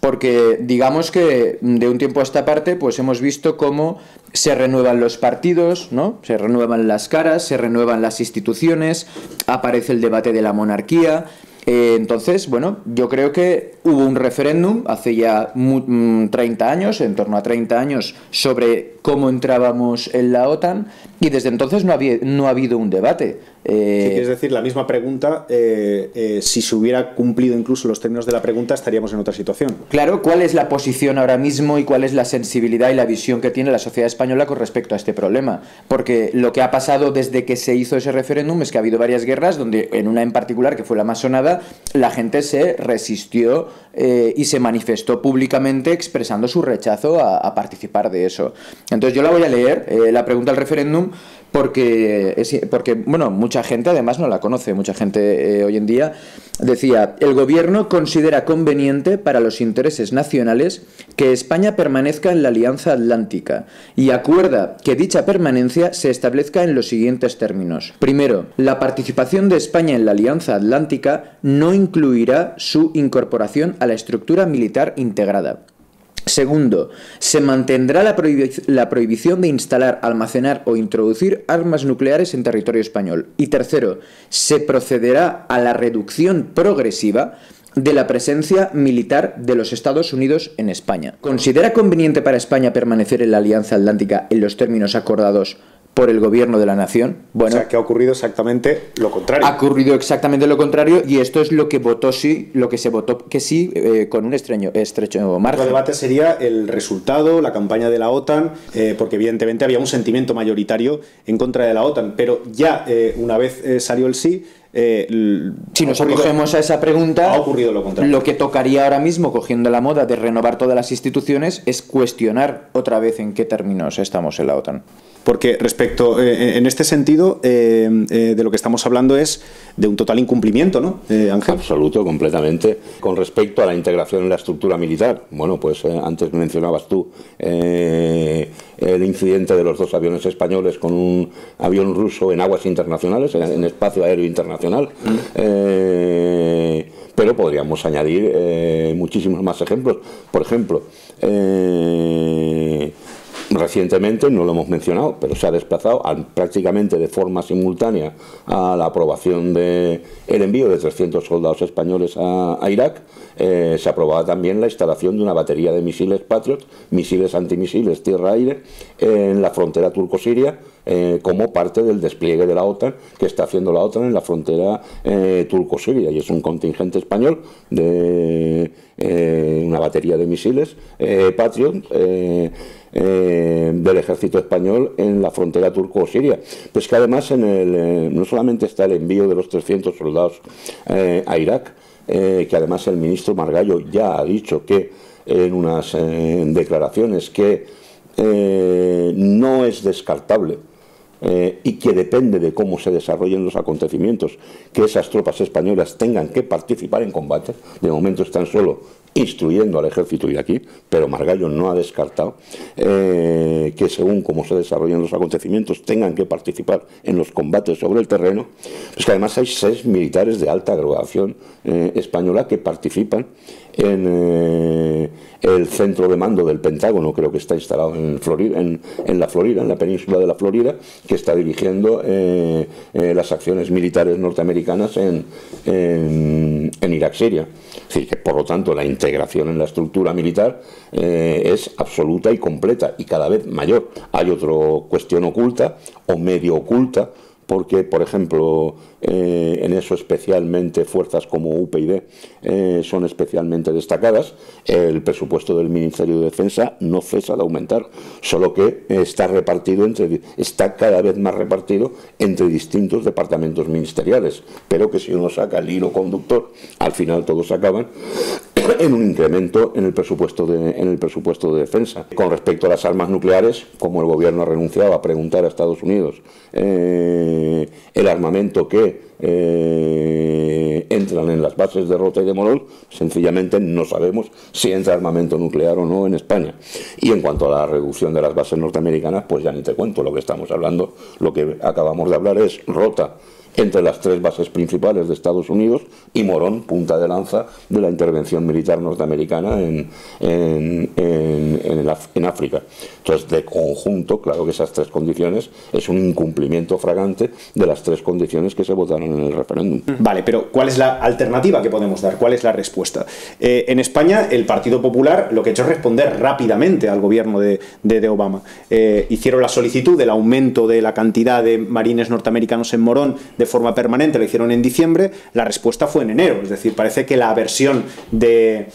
porque digamos que de un tiempo a esta parte pues hemos visto cómo se renuevan los partidos, ¿no? Se renuevan las caras, se renuevan las instituciones, aparece el debate de la monarquía. Entonces, bueno, yo creo que hubo un referéndum hace ya 30 años, en torno a 30 años, sobre cómo entrábamos en la OTAN, y desde entonces no ha habido un debate. ¿Quieres decir, la misma pregunta, si se hubiera cumplido incluso los términos de la pregunta, estaríamos en otra situación? Claro, ¿cuál es la posición ahora mismo y cuál es la sensibilidad y la visión que tiene la sociedad española con respecto a este problema? Porque lo que ha pasado desde que se hizo ese referéndum es que ha habido varias guerras donde, en una en particular, que fue la más sonada, la gente se resistió y se manifestó públicamente expresando su rechazo a participar de eso. Entonces yo la voy a leer, la pregunta al referéndum, porque bueno, mucha gente además no la conoce, mucha gente hoy en día. Decía: el gobierno considera conveniente para los intereses nacionales que España permanezca en la Alianza Atlántica y acuerda que dicha permanencia se establezca en los siguientes términos. Primero, la participación de España en la Alianza Atlántica no incluirá su incorporación a la estructura militar integrada. Segundo, se mantendrá la prohibición de instalar, almacenar o introducir armas nucleares en territorio español. Y tercero, se procederá a la reducción progresiva de la presencia militar de los Estados Unidos en España. ¿Considera conveniente para España permanecer en la Alianza Atlántica en los términos acordados por el gobierno de la nación? Bueno, o sea, que ha ocurrido exactamente lo contrario. Ha ocurrido exactamente lo contrario, y esto es lo que votó sí, lo que se votó que sí, con un estrecho margen. El debate sería el resultado, la campaña de la OTAN, porque evidentemente había un sentimiento mayoritario en contra de la OTAN, pero ya una vez salió el sí, si nos acogemos a esa pregunta, ha ocurrido lo contrario. Lo que tocaría ahora mismo, cogiendo la moda de renovar todas las instituciones, es cuestionar otra vez en qué términos estamos en la OTAN. Porque respecto, en este sentido, de lo que estamos hablando es de un total incumplimiento, ¿no, Ángel? Absoluto, completamente. Con respecto a la integración en la estructura militar, bueno, pues antes mencionabas tú el incidente de los 2 aviones españoles con un avión ruso en aguas internacionales, en espacio aéreo internacional. Pero podríamos añadir muchísimos más ejemplos. Por ejemplo, recientemente, no lo hemos mencionado, pero se ha desplazado prácticamente de forma simultánea a la aprobación del envío de 300 soldados españoles a Irak. Se aprobaba también la instalación de una batería de misiles Patriot, misiles antimisiles tierra-aire, en la frontera turco-siria, como parte del despliegue de la OTAN que está haciendo la OTAN en la frontera turco-siria. Y es un contingente español de una batería de misiles Patriot del ejército español en la frontera turco-siria. Pues que además no solamente está el envío de los 300 soldados a Irak, que además el ministro Margallo ya ha dicho que en unas declaraciones que no es descartable y que depende de cómo se desarrollen los acontecimientos, que esas tropas españolas tengan que participar en combate. De momento están solo instruyendo al ejército iraquí, pero Margallo no ha descartado que según cómo se desarrollan los acontecimientos tengan que participar en los combates sobre el terreno. Pues que además hay 6 militares de alta graduación española que participan en el centro de mando del Pentágono, creo que está instalado en Florida, en la Florida, en la península de la Florida, que está dirigiendo las acciones militares norteamericanas en Irak-Siria. Es decir, que por lo tanto la integración en la estructura militar es absoluta y completa y cada vez mayor. Hay otra cuestión oculta o medio oculta, porque, por ejemplo, en eso especialmente fuerzas como UPyD son especialmente destacadas. El presupuesto del Ministerio de Defensa no cesa de aumentar, solo que está cada vez más repartido entre distintos departamentos ministeriales, pero que si uno saca el hilo conductor, al final todos acaban en un incremento en el presupuesto de defensa. Con respecto a las armas nucleares, como el gobierno ha renunciado a preguntar a Estados Unidos el armamento que entran en las bases de Rota y de Morón, sencillamente no sabemos si entra armamento nuclear o no en España. Y en cuanto a la reducción de las bases norteamericanas, pues ya ni te cuento lo que estamos hablando. Lo que acabamos de hablar es Rota entre las 3 bases principales de Estados Unidos y Morón, punta de lanza de la intervención militar norteamericana en África. Entonces, de conjunto, claro que esas 3 condiciones es un incumplimiento flagrante de las 3 condiciones que se votaron en el referéndum. Vale, pero ¿cuál es la alternativa que podemos dar? ¿Cuál es la respuesta? En España, el Partido Popular lo que ha hecho es responder rápidamente al gobierno de Obama. Hicieron la solicitud del aumento de la cantidad de marines norteamericanos en Morón de forma permanente, lo hicieron en diciembre, la respuesta fue en enero. Es decir, parece que la aversión de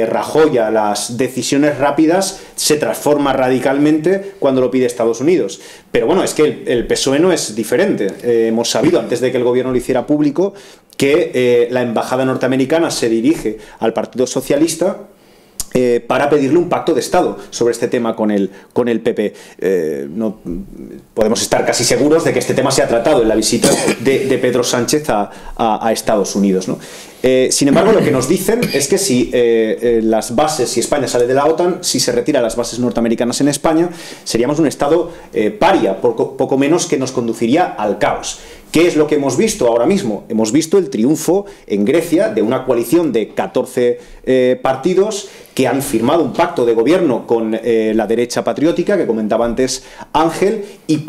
Rajoy a las decisiones rápidas se transforma radicalmente cuando lo pide Estados Unidos. Pero bueno, es que el PSOE no es diferente. Hemos sabido, antes de que el gobierno lo hiciera público, que la embajada norteamericana se dirige al Partido Socialista para pedirle un pacto de Estado sobre este tema con el PP. No podemos estar casi seguros de que este tema se ha tratado en la visita de Pedro Sánchez a Estados Unidos, ¿no? Sin embargo, lo que nos dicen es que si si España sale de la OTAN, si se retiran las bases norteamericanas en España, seríamos un Estado paria, poco menos, que nos conduciría al caos. ¿Qué es lo que hemos visto ahora mismo? Hemos visto el triunfo en Grecia de una coalición de 14 partidos que han firmado un pacto de gobierno con la derecha patriótica, que comentaba antes Ángel, y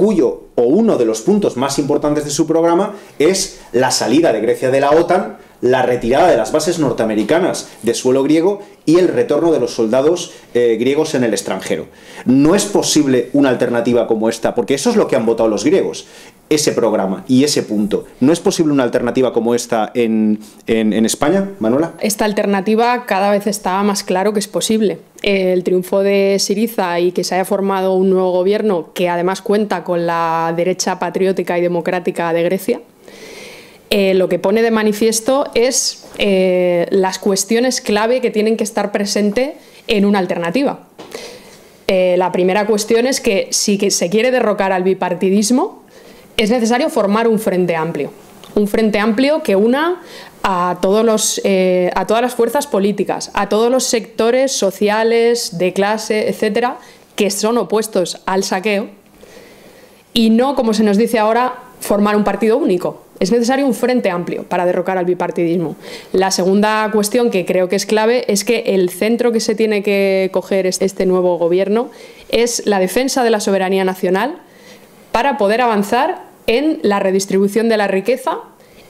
uno de los puntos más importantes de su programa es la salida de Grecia de la OTAN, la retirada de las bases norteamericanas de suelo griego y el retorno de los soldados griegos en el extranjero. No es posible una alternativa como esta, porque eso es lo que han votado los griegos, ese programa y ese punto. ¿No es posible una alternativa como esta en España, Manuela? Esta alternativa cada vez está más claro que es posible. El triunfo de Syriza y que se haya formado un nuevo gobierno que además cuenta con la derecha patriótica y democrática de Grecia, lo que pone de manifiesto es las cuestiones clave que tienen que estar presentes en una alternativa. La primera cuestión es que si se quiere derrocar al bipartidismo, es necesario formar un frente amplio. Un frente amplio que una a todas las fuerzas políticas, a todos los sectores sociales, de clase, etcétera, que son opuestos al saqueo, y no, como se nos dice ahora, formar un partido único. Es necesario un frente amplio para derrocar al bipartidismo. La segunda cuestión que creo que es clave es que el centro que se tiene que coger este nuevo gobierno es la defensa de la soberanía nacional para poder avanzar en la redistribución de la riqueza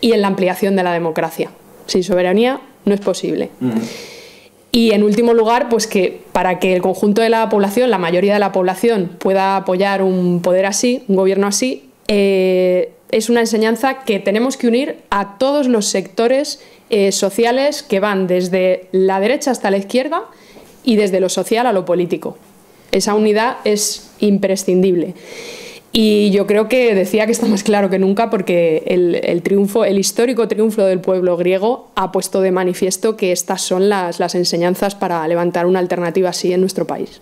y en la ampliación de la democracia. Sin soberanía no es posible. Y en último lugar, pues que para que el conjunto de la población, la mayoría de la población, pueda apoyar un poder así, un gobierno así, es una enseñanza que tenemos que unir a todos los sectores sociales que van desde la derecha hasta la izquierda y desde lo social a lo político. Esa unidad es imprescindible. Y yo creo que decía que está más claro que nunca porque el histórico triunfo del pueblo griego ha puesto de manifiesto que estas son las enseñanzas para levantar una alternativa así en nuestro país.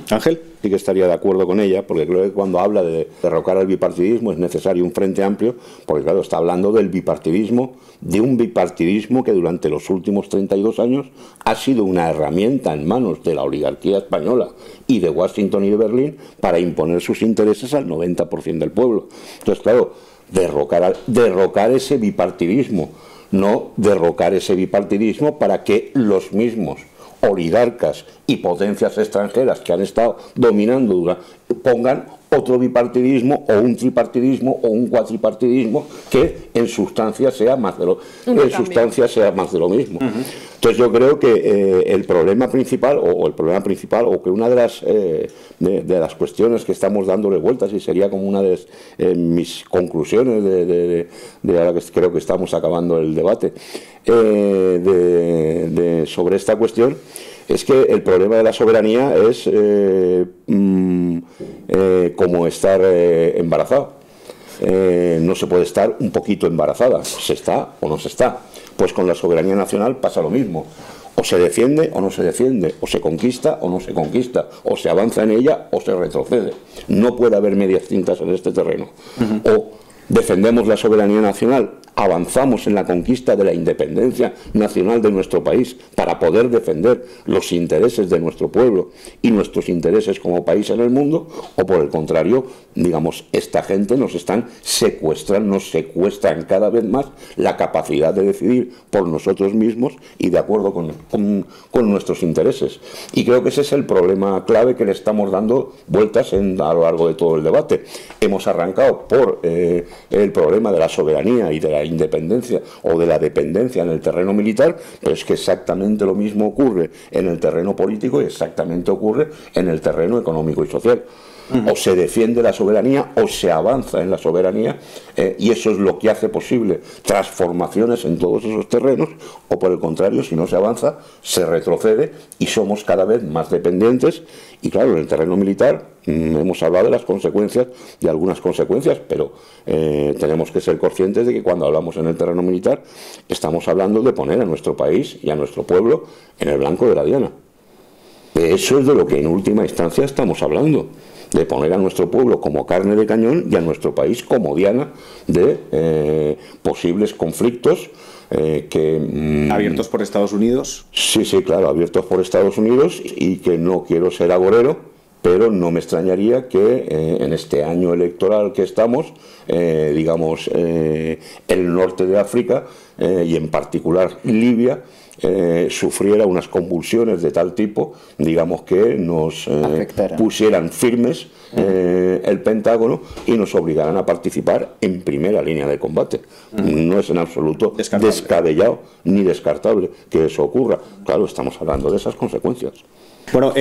Ángel. Sí que estaría de acuerdo con ella, porque creo que cuando habla de derrocar el bipartidismo es necesario un frente amplio, porque claro, está hablando del bipartidismo, de un bipartidismo que durante los últimos 32 años ha sido una herramienta en manos de la oligarquía española y de Washington y de Berlín para imponer sus intereses al 90% del pueblo. Entonces, claro, derrocar ese bipartidismo, no derrocar ese bipartidismo para que los mismos oligarcas y potencias extranjeras que han estado dominando pongan otro bipartidismo o un tripartidismo o un cuatripartidismo que en sustancia sea más de lo mismo. Entonces yo creo que el problema principal o que una de las cuestiones que estamos dándole vueltas, y sería como una de mis conclusiones de ahora que creo que estamos acabando el debate sobre esta cuestión, es que el problema de la soberanía es como estar embarazado. No se puede estar un poquito embarazada, se está o no se está. Pues con la soberanía nacional pasa lo mismo. O se defiende o no se defiende, o se conquista o no se conquista, o se avanza en ella o se retrocede. No puede haber medias tintas en este terreno. O defendemos la soberanía nacional, avanzamos en la conquista de la independencia nacional de nuestro país para poder defender los intereses de nuestro pueblo y nuestros intereses como país en el mundo, o por el contrario, digamos, esta gente nos secuestran cada vez más la capacidad de decidir por nosotros mismos y de acuerdo con nuestros intereses. Y creo que ese es el problema clave que le estamos dando vueltas a lo largo de todo el debate. Hemos arrancado por el problema de la soberanía y de la independencia o de la dependencia en el terreno militar, pero es que exactamente lo mismo ocurre en el terreno político y exactamente ocurre en el terreno económico y social. O se defiende la soberanía o se avanza en la soberanía, y eso es lo que hace posible transformaciones en todos esos terrenos, o por el contrario, si no se avanza, se retrocede y somos cada vez más dependientes. Y claro, en el terreno militar hemos hablado de las consecuencias, de algunas consecuencias, pero tenemos que ser conscientes de que cuando hablamos en el terreno militar estamos hablando de poner a nuestro país y a nuestro pueblo en el blanco de la diana. Eso es de lo que en última instancia estamos hablando, de poner a nuestro pueblo como carne de cañón y a nuestro país como diana de posibles conflictos abiertos por Estados Unidos. Sí, claro, abiertos por Estados Unidos, y que no quiero ser agorero, pero no me extrañaría que en este año electoral que estamos, digamos, el norte de África y en particular Libia sufriera unas convulsiones de tal tipo, digamos, que nos pusieran firmes el Pentágono y nos obligaran a participar en primera línea de combate. No es en absoluto descabellado ni descartable que eso ocurra. Claro, estamos hablando de esas consecuencias. Bueno,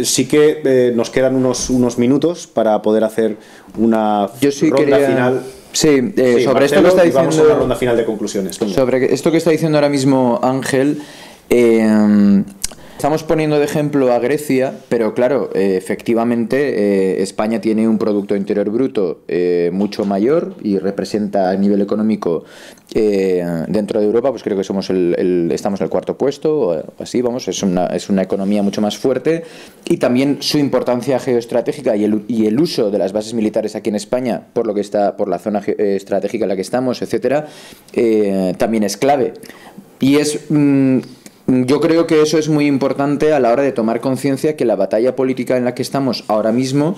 sí que nos quedan unos minutos para poder hacer una ronda final. Sí, sobre esto que está diciendo, vamos a una ronda final de conclusiones. Sobre esto que está diciendo ahora mismo Ángel, estamos poniendo de ejemplo a Grecia, pero claro, efectivamente España tiene un Producto Interior Bruto mucho mayor y representa a nivel económico dentro de Europa, pues creo que estamos en el cuarto puesto, o así, vamos, es una economía mucho más fuerte, y también su importancia geoestratégica y el uso de las bases militares aquí en España, por la zona estratégica en la que estamos, etcétera, también es clave. Y yo creo que eso es muy importante a la hora de tomar conciencia que la batalla política en la que estamos ahora mismo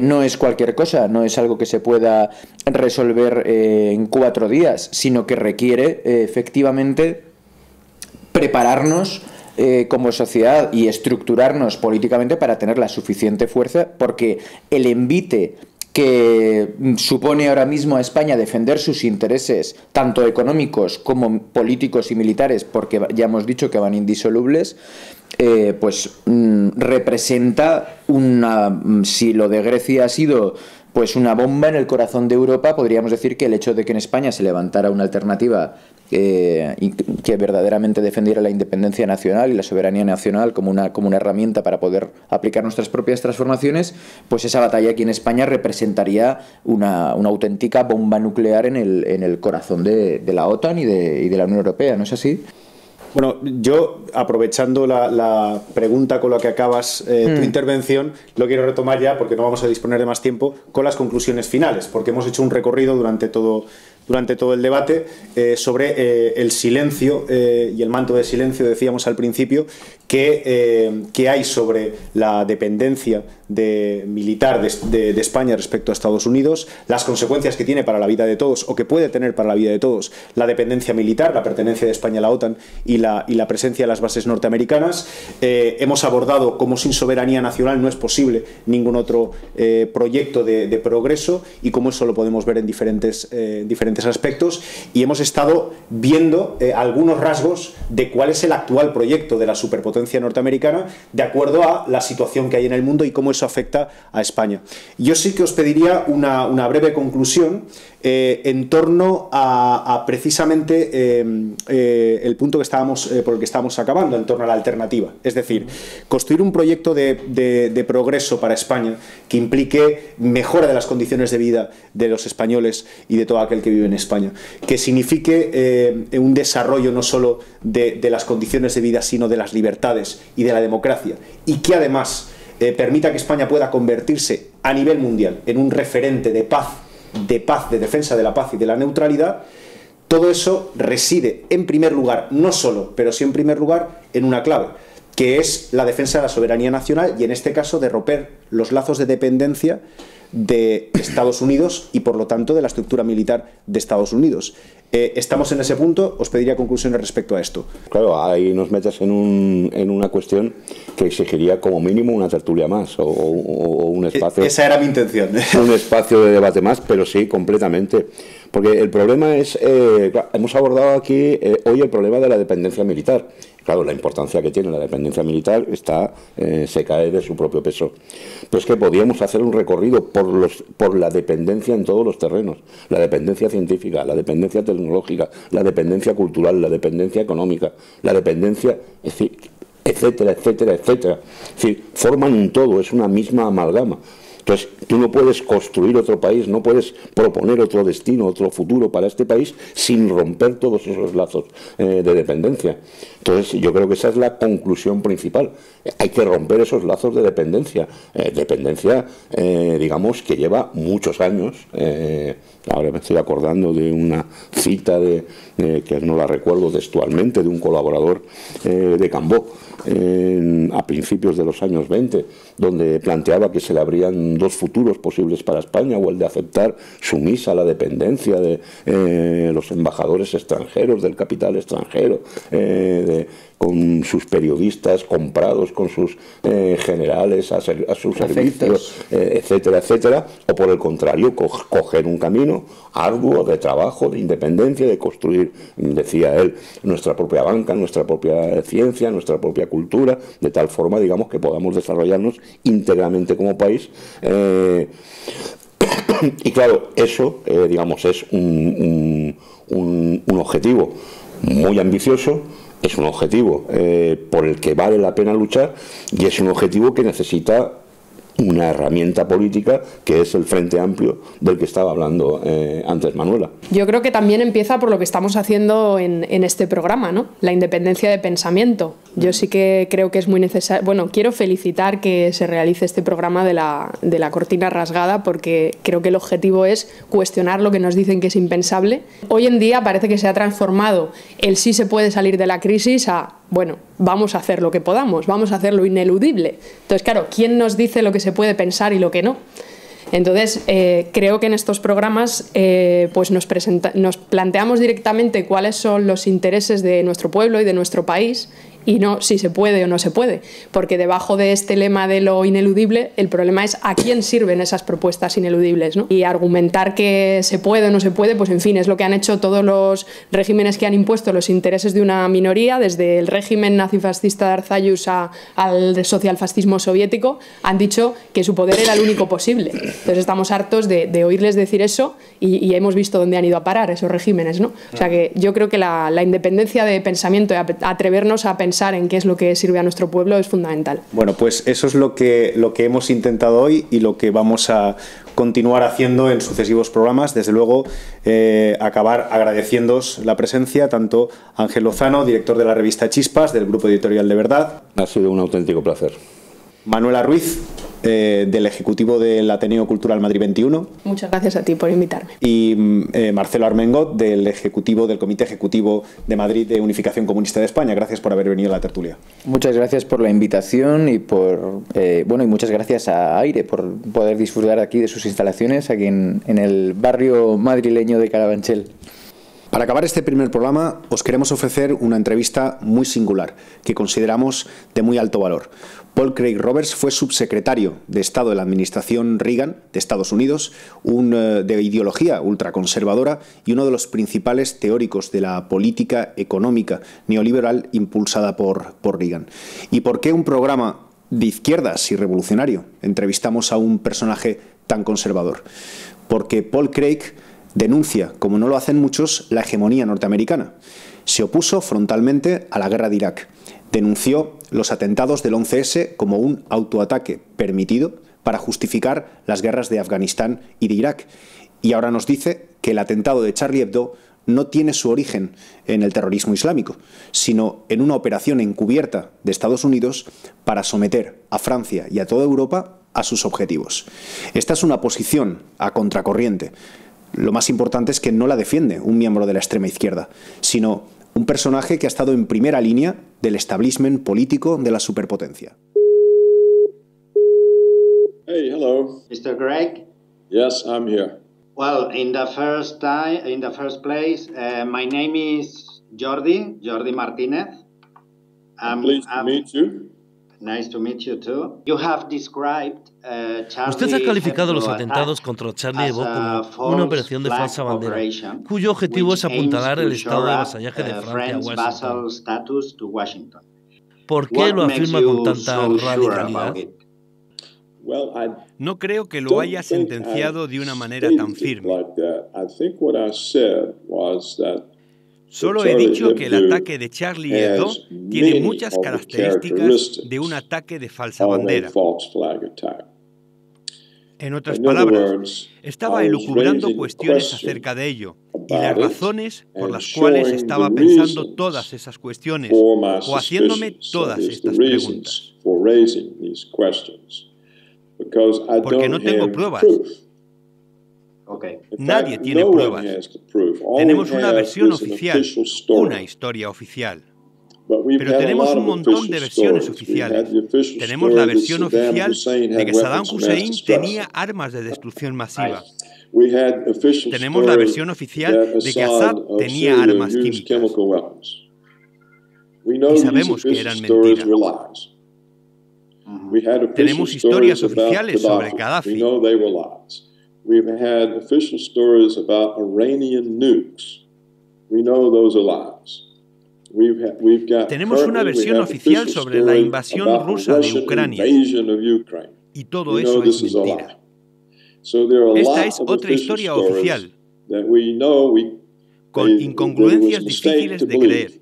no es cualquier cosa, no es algo que se pueda resolver en 4 días, sino que requiere efectivamente prepararnos como sociedad y estructurarnos políticamente para tener la suficiente fuerza, porque el envite que supone ahora mismo a España defender sus intereses, tanto económicos como políticos y militares, porque ya hemos dicho que van indisolubles, pues representa si lo de Grecia ha sido pues una bomba en el corazón de Europa, podríamos decir que el hecho de que en España se levantara una alternativa que verdaderamente defendiera la independencia nacional y la soberanía nacional como una herramienta para poder aplicar nuestras propias transformaciones, pues esa batalla aquí en España representaría una auténtica bomba nuclear en el corazón de la OTAN y de la Unión Europea, ¿no es así? Bueno, yo, aprovechando la pregunta con la que acabas tu intervención, lo quiero retomar ya, porque no vamos a disponer de más tiempo, con las conclusiones finales, porque hemos hecho un recorrido durante todo el debate sobre el silencio y el manto de silencio, decíamos al principio, que hay sobre la dependencia militar de España respecto a Estados Unidos, las consecuencias que tiene para la vida de todos, o que puede tener para la vida de todos, la dependencia militar, la pertenencia de España a la OTAN y la presencia de las bases norteamericanas. Hemos abordado cómo sin soberanía nacional no es posible ningún otro proyecto de progreso, y cómo eso lo podemos ver en diferentes aspectos, y hemos estado viendo algunos rasgos de cuál es el actual proyecto de la superpotencia norteamericana de acuerdo a la situación que hay en el mundo y cómo eso afecta a España. Yo sí que os pediría una breve conclusión en torno a precisamente el punto por el que estábamos acabando, en torno a la alternativa. Es decir, construir un proyecto de progreso para España que implique mejora de las condiciones de vida de los españoles y de todo aquel que vive en España, que signifique un desarrollo no solo de las condiciones de vida, sino de las libertades y de la democracia, y que además permita que España pueda convertirse a nivel mundial en un referente de paz, de defensa de la paz y de la neutralidad. Todo eso reside, en primer lugar, no solo, pero sí en primer lugar, en una clave, que es la defensa de la soberanía nacional, y en este caso de romper los lazos de dependencia de Estados Unidos y, por lo tanto, de la estructura militar de Estados Unidos. Estamos en ese punto. Os pediría conclusiones respecto a esto. Claro, ahí nos metes en una cuestión que exigiría como mínimo una tertulia más o un espacio. Esa era mi intención. Un espacio de debate más, pero sí, completamente. Porque el problema es, hemos abordado aquí hoy el problema de la dependencia militar. Claro, la importancia que tiene la dependencia militar se cae de su propio peso. Pero es que podíamos hacer un recorrido por la dependencia en todos los terrenos. La dependencia científica, la dependencia tecnológica, la dependencia cultural, la dependencia económica, la dependencia, etcétera, etcétera, etcétera. Es decir, forman un todo, es una misma amalgama. Entonces, tú no puedes construir otro país, no puedes proponer otro destino, otro futuro para este país sin romper todos esos lazos de dependencia. Entonces, yo creo que esa es la conclusión principal. Hay que romper esos lazos de dependencia. Digamos, que lleva muchos años. Ahora me estoy acordando de una cita que no la recuerdo textualmente, de un colaborador de Cambó, a principios de los años 20, donde planteaba que se le abrían dos futuros posibles para España, o el de aceptar sumisa la dependencia de los embajadores extranjeros, del capital extranjero, con sus periodistas comprados, con sus generales a sus servicios, etcétera, etcétera, o por el contrario, coger un camino arduo de trabajo, de independencia, de construir, decía él, nuestra propia banca, nuestra propia ciencia, nuestra propia cultura, de tal forma, digamos, que podamos desarrollarnos íntegramente como país. Y claro, eso, digamos, es un objetivo muy ambicioso. Es un objetivo por el que vale la pena luchar, y es un objetivo que necesita una herramienta política, que es el Frente Amplio del que estaba hablando antes Manuela. Yo creo que también empieza por lo que estamos haciendo en este programa, ¿no? La independencia de pensamiento. Yo sí que creo que es muy necesario. Bueno, quiero felicitar que se realice este programa de la cortina rasgada, porque creo que el objetivo es cuestionar lo que nos dicen que es impensable. Hoy en día parece que se ha transformado el sí se puede salir de la crisis a, bueno, vamos a hacer lo que podamos, vamos a hacer lo ineludible. Entonces, claro, ¿quién nos dice lo que se puede pensar y lo que no? Entonces, creo que en estos programas pues nos planteamos directamente cuáles son los intereses de nuestro pueblo y de nuestro país, y no si se puede o no se puede, porque debajo de este lema de lo ineludible, el problema es a quién sirven esas propuestas ineludibles, ¿no? Y argumentar que se puede o no se puede, pues en fin, es lo que han hecho todos los regímenes que han impuesto los intereses de una minoría, desde el régimen nazifascista de Arzayus al socialfascismo soviético. Han dicho que su poder era el único posible. Entonces estamos hartos de oírles decir eso, y hemos visto dónde han ido a parar esos regímenes, ¿no? O sea que yo creo que la independencia de pensamiento y atrevernos a pensar en qué es lo que sirve a nuestro pueblo es fundamental. Bueno, pues eso es lo que hemos intentado hoy, y lo que vamos a continuar haciendo en sucesivos programas. Desde luego, acabar agradeciéndoos la presencia, tanto Ángel Lozano, director de la revista Chispas, del Grupo Editorial de Verdad. Ha sido un auténtico placer. Manuela Ruiz, del Ejecutivo del Ateneo Cultural Madrid 21. Muchas gracias a ti por invitarme. Y Marcelo Armengot, del Comité Ejecutivo de Madrid de Unificación Comunista de España. Gracias por haber venido a la tertulia. Muchas gracias por la invitación y y muchas gracias a Aire por poder disfrutar aquí de sus instalaciones aquí en el barrio madrileño de Carabanchel. Para acabar este primer programa, os queremos ofrecer una entrevista muy singular, que consideramos de muy alto valor. Paul Craig Roberts fue subsecretario de Estado de la Administración Reagan de Estados Unidos, de ideología ultraconservadora y uno de los principales teóricos de la política económica neoliberal impulsada por Reagan. ¿Y por qué un programa de izquierdas y revolucionario entrevistamos a un personaje tan conservador? Porque Paul Craig denuncia, como no lo hacen muchos, la hegemonía norteamericana. Se opuso frontalmente a la guerra de Irak. Denunció los atentados del 11S como un autoataque permitido para justificar las guerras de Afganistán y de Irak. Y ahora nos dice que el atentado de Charlie Hebdo no tiene su origen en el terrorismo islámico, sino en una operación encubierta de Estados Unidos para someter a Francia y a toda Europa a sus objetivos. Esta es una posición a contracorriente. Lo más importante es que no la defiende un miembro de la extrema izquierda, sino un personaje que ha estado en primera línea del establishment político de la superpotencia. Hey, hello. Mr. Craig? Yes, I'm here. Well, in the first place, my name is Jordi Martinez. Pleased to meet you. Nice to meet you too. You have described Usted ha calificado los atentados contra Charlie Hebdo como una operación de falsa bandera, cuyo objetivo es apuntalar el estado de vasallaje de Francia a Washington. ¿Por qué lo afirma con tanta radicalidad? No creo que lo haya sentenciado de una manera tan firme. Solo he dicho que el ataque de Charlie Hebdo tiene muchas características de un ataque de falsa bandera. En otras palabras, estaba elucubrando cuestiones acerca de ello y las razones por las cuales estaba pensando todas esas cuestiones o haciéndome todas estas preguntas. Porque no tengo pruebas. Nadie tiene pruebas. Tenemos una versión oficial, una historia oficial. Pero tenemos un montón de versiones oficiales. Tenemos la versión oficial de que Saddam Hussein tenía armas de destrucción masiva. Tenemos la versión oficial de que Assad tenía armas químicas. Y sabemos que eran mentiras. Tenemos historias oficiales sobre Gaddafi. We've had official stories about Iranian nukes. We know those are lies. Tenemos una versión oficial sobre la invasión rusa de Ucrania. Y todo eso es mentira. Esta es otra historia oficial, con incongruencias difíciles de creer.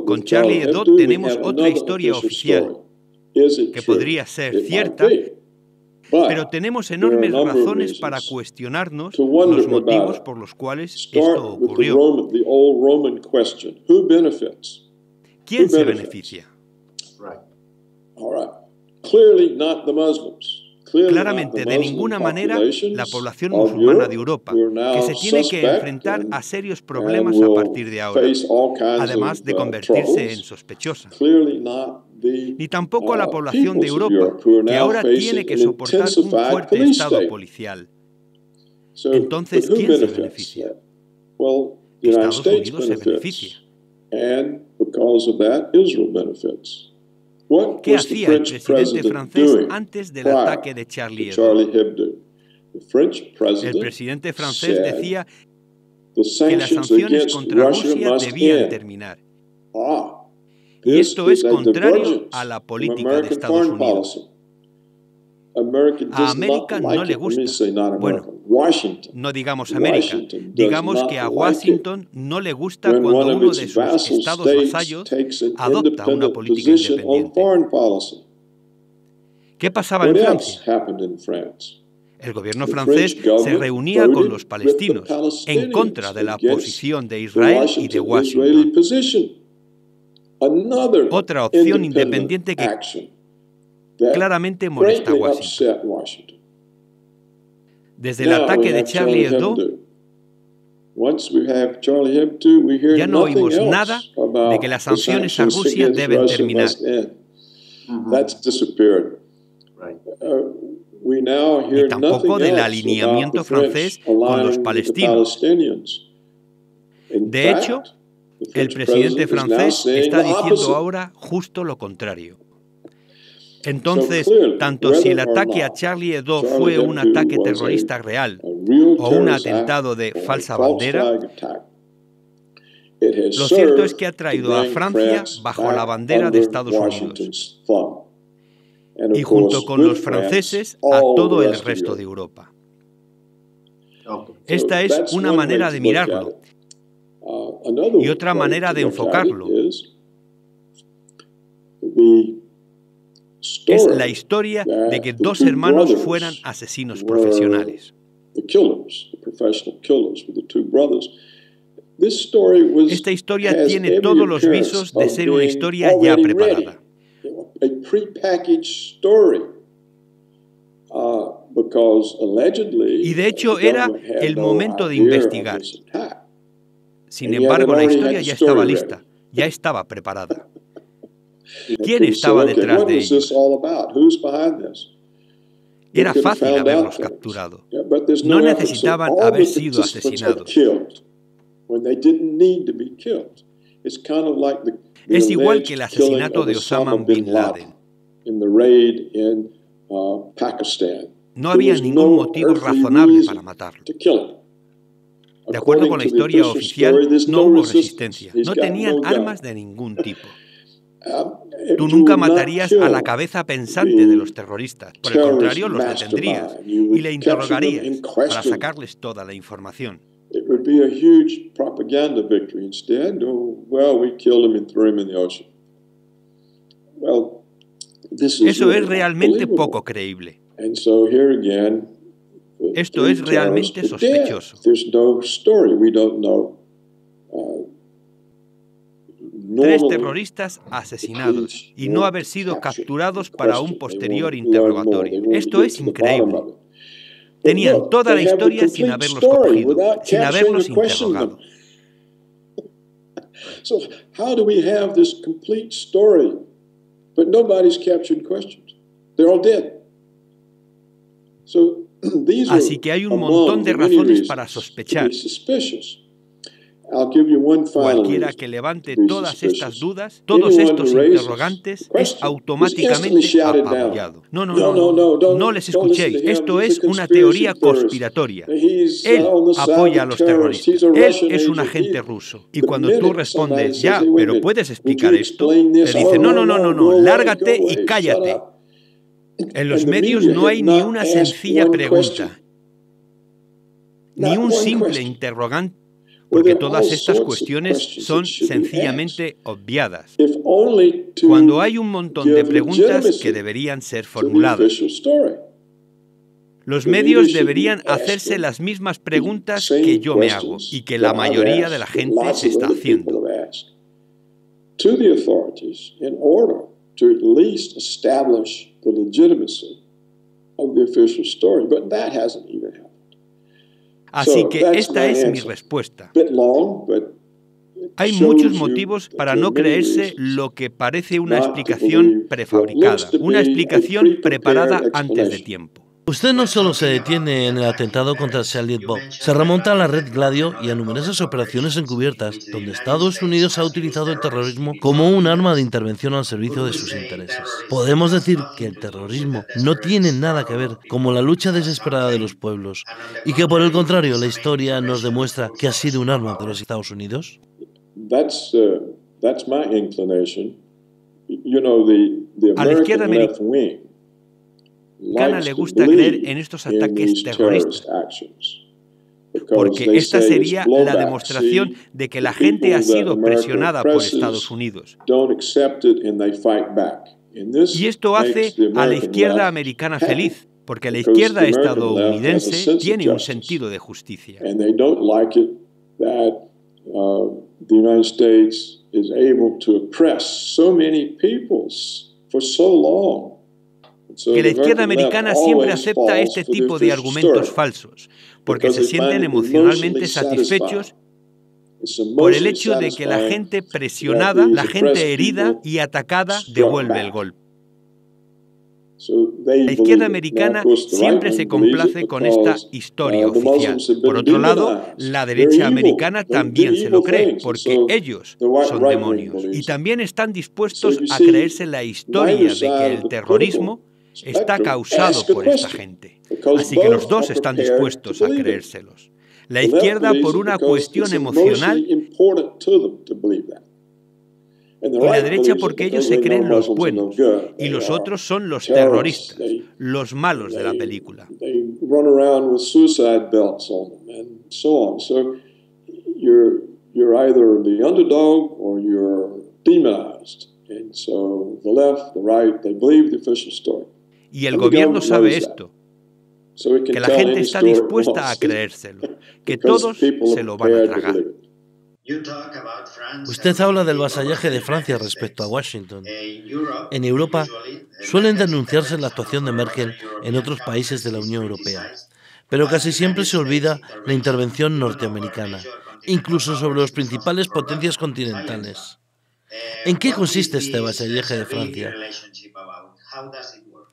Con Charlie Hebdo tenemos otra historia oficial, que podría ser cierta, pero tenemos enormes razones para cuestionarnos los motivos por los cuales esto ocurrió. ¿Quién se beneficia? Claramente, de ninguna manera, la población musulmana de Europa, que se tiene que enfrentar a serios problemas a partir de ahora, además de convertirse en sospechosa. Ni tampoco a la población de Europa, que ahora tiene que soportar un fuerte estado policial. Entonces, ¿quién se beneficia? Estados Unidos se beneficia. ¿Qué hacía el presidente francés antes del ataque de Charlie Hebdo? El presidente francés decía que las sanciones contra Rusia debían terminar. Y esto es contrario a la política de Estados Unidos. A América no le gusta. Bueno, no digamos América, digamos que a Washington no le gusta cuando uno de sus estados vasallos adopta una política independiente. ¿Qué pasaba en Francia? El gobierno francés se reunía con los palestinos en contra de la posición de Israel y de Washington. Otra opción independiente que claramente molesta a Washington. Desde el ataque de Charlie Hebdo, ya no oímos nada de que las sanciones a Rusia deben terminar. Ni tampoco del alineamiento francés con los palestinos. De hecho, el presidente francés está diciendo ahora justo lo contrario. Entonces, tanto si el ataque a Charlie Hebdo fue un ataque terrorista real o un atentado de falsa bandera, lo cierto es que ha traído a Francia bajo la bandera de Estados Unidos y junto con los franceses a todo el resto de Europa. Esta es una manera de mirarlo y otra manera de enfocarlo. Es la historia de que dos hermanos fueran asesinos profesionales. Esta historia tiene todos los visos de ser una historia ya preparada. Y de hecho era el momento de investigar. Sin embargo, la historia ya estaba lista, ya estaba preparada. ¿Quién estaba detrás de ellos? Era fácil haberlos capturado. No necesitaban haber sido asesinados. Es igual que el asesinato de Osama Bin Laden. No había ningún motivo razonable para matarlo. De acuerdo con la historia oficial, no hubo resistencia. No tenían armas de ningún tipo. Tú nunca matarías a la cabeza pensante de los terroristas. Por el contrario, los detendrías y le interrogarías para sacarles toda la información. Eso es realmente poco creíble. Esto es realmente sospechoso. Tres terroristas asesinados y no haber sido capturados para un posterior interrogatorio. Esto es increíble. Tenían toda la historia sin haberlos cogido, sin haberlos interrogado. Así que hay un montón de razones para sospechar. Cualquiera que levante todas estas dudas, todos estos interrogantes, es automáticamente apabullado. No les escuchéis. Esto es una teoría conspiratoria. Él apoya a los terroristas. Él es un agente ruso. Y cuando tú respondes, ya, pero ¿puedes explicar esto? Te dice, no, lárgate y cállate. En los medios no hay ni una sencilla pregunta, ni un simple interrogante, porque todas estas cuestiones son sencillamente obviadas, cuando hay un montón de preguntas que deberían ser formuladas. Los medios deberían hacerse las mismas preguntas que yo me hago y que la mayoría de la gente se está haciendo. Así que esta es mi respuesta. Hay muchos motivos para no creerse lo que parece una explicación prefabricada, una explicación preparada antes de tiempo. Usted no solo se detiene en el atentado contra Charlie Hebdo, se remonta a la red Gladio y a numerosas operaciones encubiertas donde Estados Unidos ha utilizado el terrorismo como un arma de intervención al servicio de sus intereses. Podemos decir que el terrorismo no tiene nada que ver con la lucha desesperada de los pueblos y que por el contrario la historia nos demuestra que ha sido un arma de los Estados Unidos. A la izquierda americana le gusta creer en estos ataques terroristas, porque esta sería la demostración de que la gente ha sido presionada por Estados Unidos. Y esto hace a la izquierda americana feliz, porque la izquierda estadounidense tiene un sentido de justicia. The United States is able to oppress so many peoples for so long. Que la izquierda americana siempre acepta este tipo de argumentos falsos, porque se sienten emocionalmente satisfechos por el hecho de que la gente presionada, la gente herida y atacada devuelve el golpe. La izquierda americana siempre se complace con esta historia oficial. Por otro lado, la derecha americana también se lo cree, porque ellos son demonios. Y también están dispuestos a creerse la historia de que el terrorismo está causado por esta gente. Así que los dos están dispuestos a creérselos. La izquierda por una cuestión emocional y la derecha porque ellos se creen los buenos y los otros son los terroristas, los malos de la película. Y el gobierno sabe esto, que la gente está dispuesta a creérselo, que todos se lo van a tragar. Usted habla del vasallaje de Francia respecto a Washington. En Europa suelen denunciarse la actuación de Merkel en otros países de la Unión Europea, pero casi siempre se olvida la intervención norteamericana, incluso sobre las principales potencias continentales. ¿En qué consiste este vasallaje de Francia?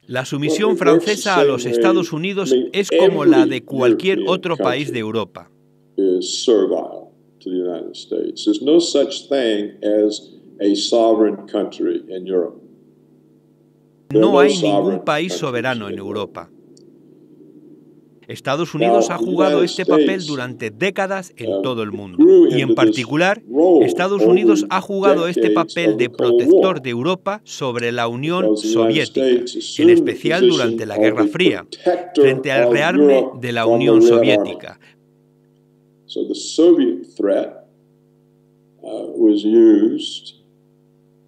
La sumisión francesa a los Estados Unidos es como la de cualquier otro país de Europa. To the United States. There's no such thing as a sovereign country in Europe. No hay ningún país soberano en Europa. Estados Unidos ha jugado este papel durante décadas en todo el mundo. Y en particular, Estados Unidos ha jugado este papel de protector de Europa sobre la Unión Soviética, en especial durante la Guerra Fría, frente al rearme de la Unión Soviética. So the Soviet threat was used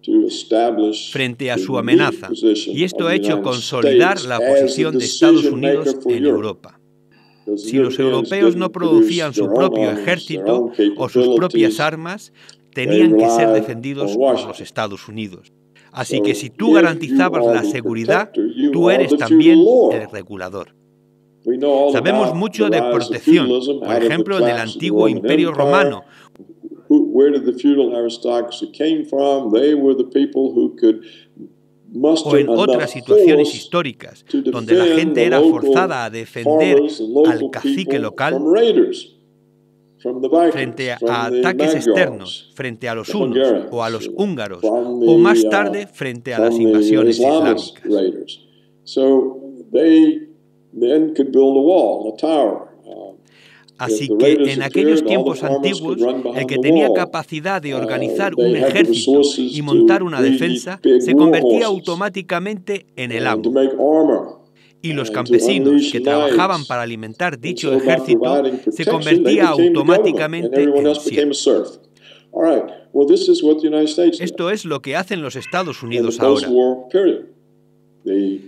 to establish frente a su amenaza, y esto ha hecho consolidar la posición de Estados Unidos en Europa. Si los europeos no producían su propio ejército o sus propias armas, tenían que ser defendidos por los Estados Unidos. Así que si tú garantizabas la seguridad, tú eres también el regulador. Sabemos mucho de protección, por ejemplo, en el antiguo Imperio Romano. O en otras situaciones históricas, donde la gente era forzada a defender al cacique local frente a ataques externos, frente a los hunos o a los húngaros, o más tarde frente a las invasiones islámicas. Así que en aquellos tiempos antiguos, el que tenía capacidad de organizar un ejército y montar una defensa se convertía automáticamente en el amo. Y los campesinos que trabajaban para alimentar dicho ejército se convertía automáticamente en siervos. Esto es lo que hacen los Estados Unidos ahora.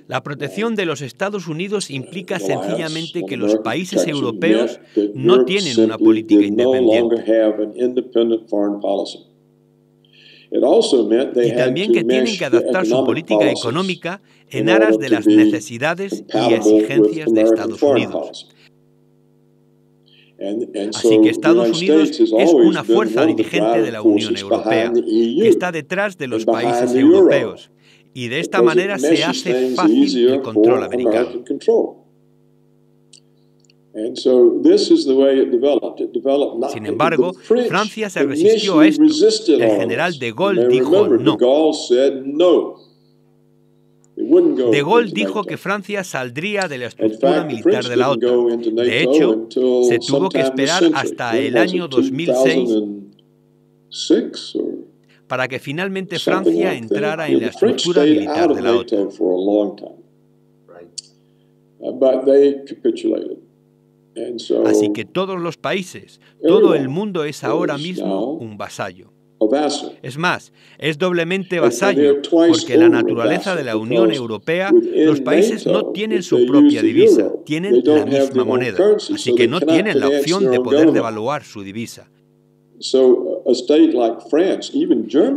La protección de los Estados Unidos implica sencillamente que los países europeos no tienen una política independiente. Y también que tienen que adaptar su política económica en aras de las necesidades y exigencias de Estados Unidos. Así que Estados Unidos es una fuerza dirigente de la Unión Europea, que está detrás de los países europeos. Y de esta manera se hace fácil el control americano. Sin embargo, Francia se resistió a esto. El general de Gaulle dijo no. De Gaulle dijo que Francia saldría de la estructura militar de la OTAN. De hecho, se tuvo que esperar hasta el año 2006 para que finalmente Francia entrara en la estructura militar de la OTAN. Así que todos los países, todo el mundo es ahora mismo un vasallo. Es más, es doblemente vasallo, porque la naturaleza de la Unión Europea, los países no tienen su propia divisa, tienen la misma moneda, así que no tienen la opción de poder devaluar su divisa.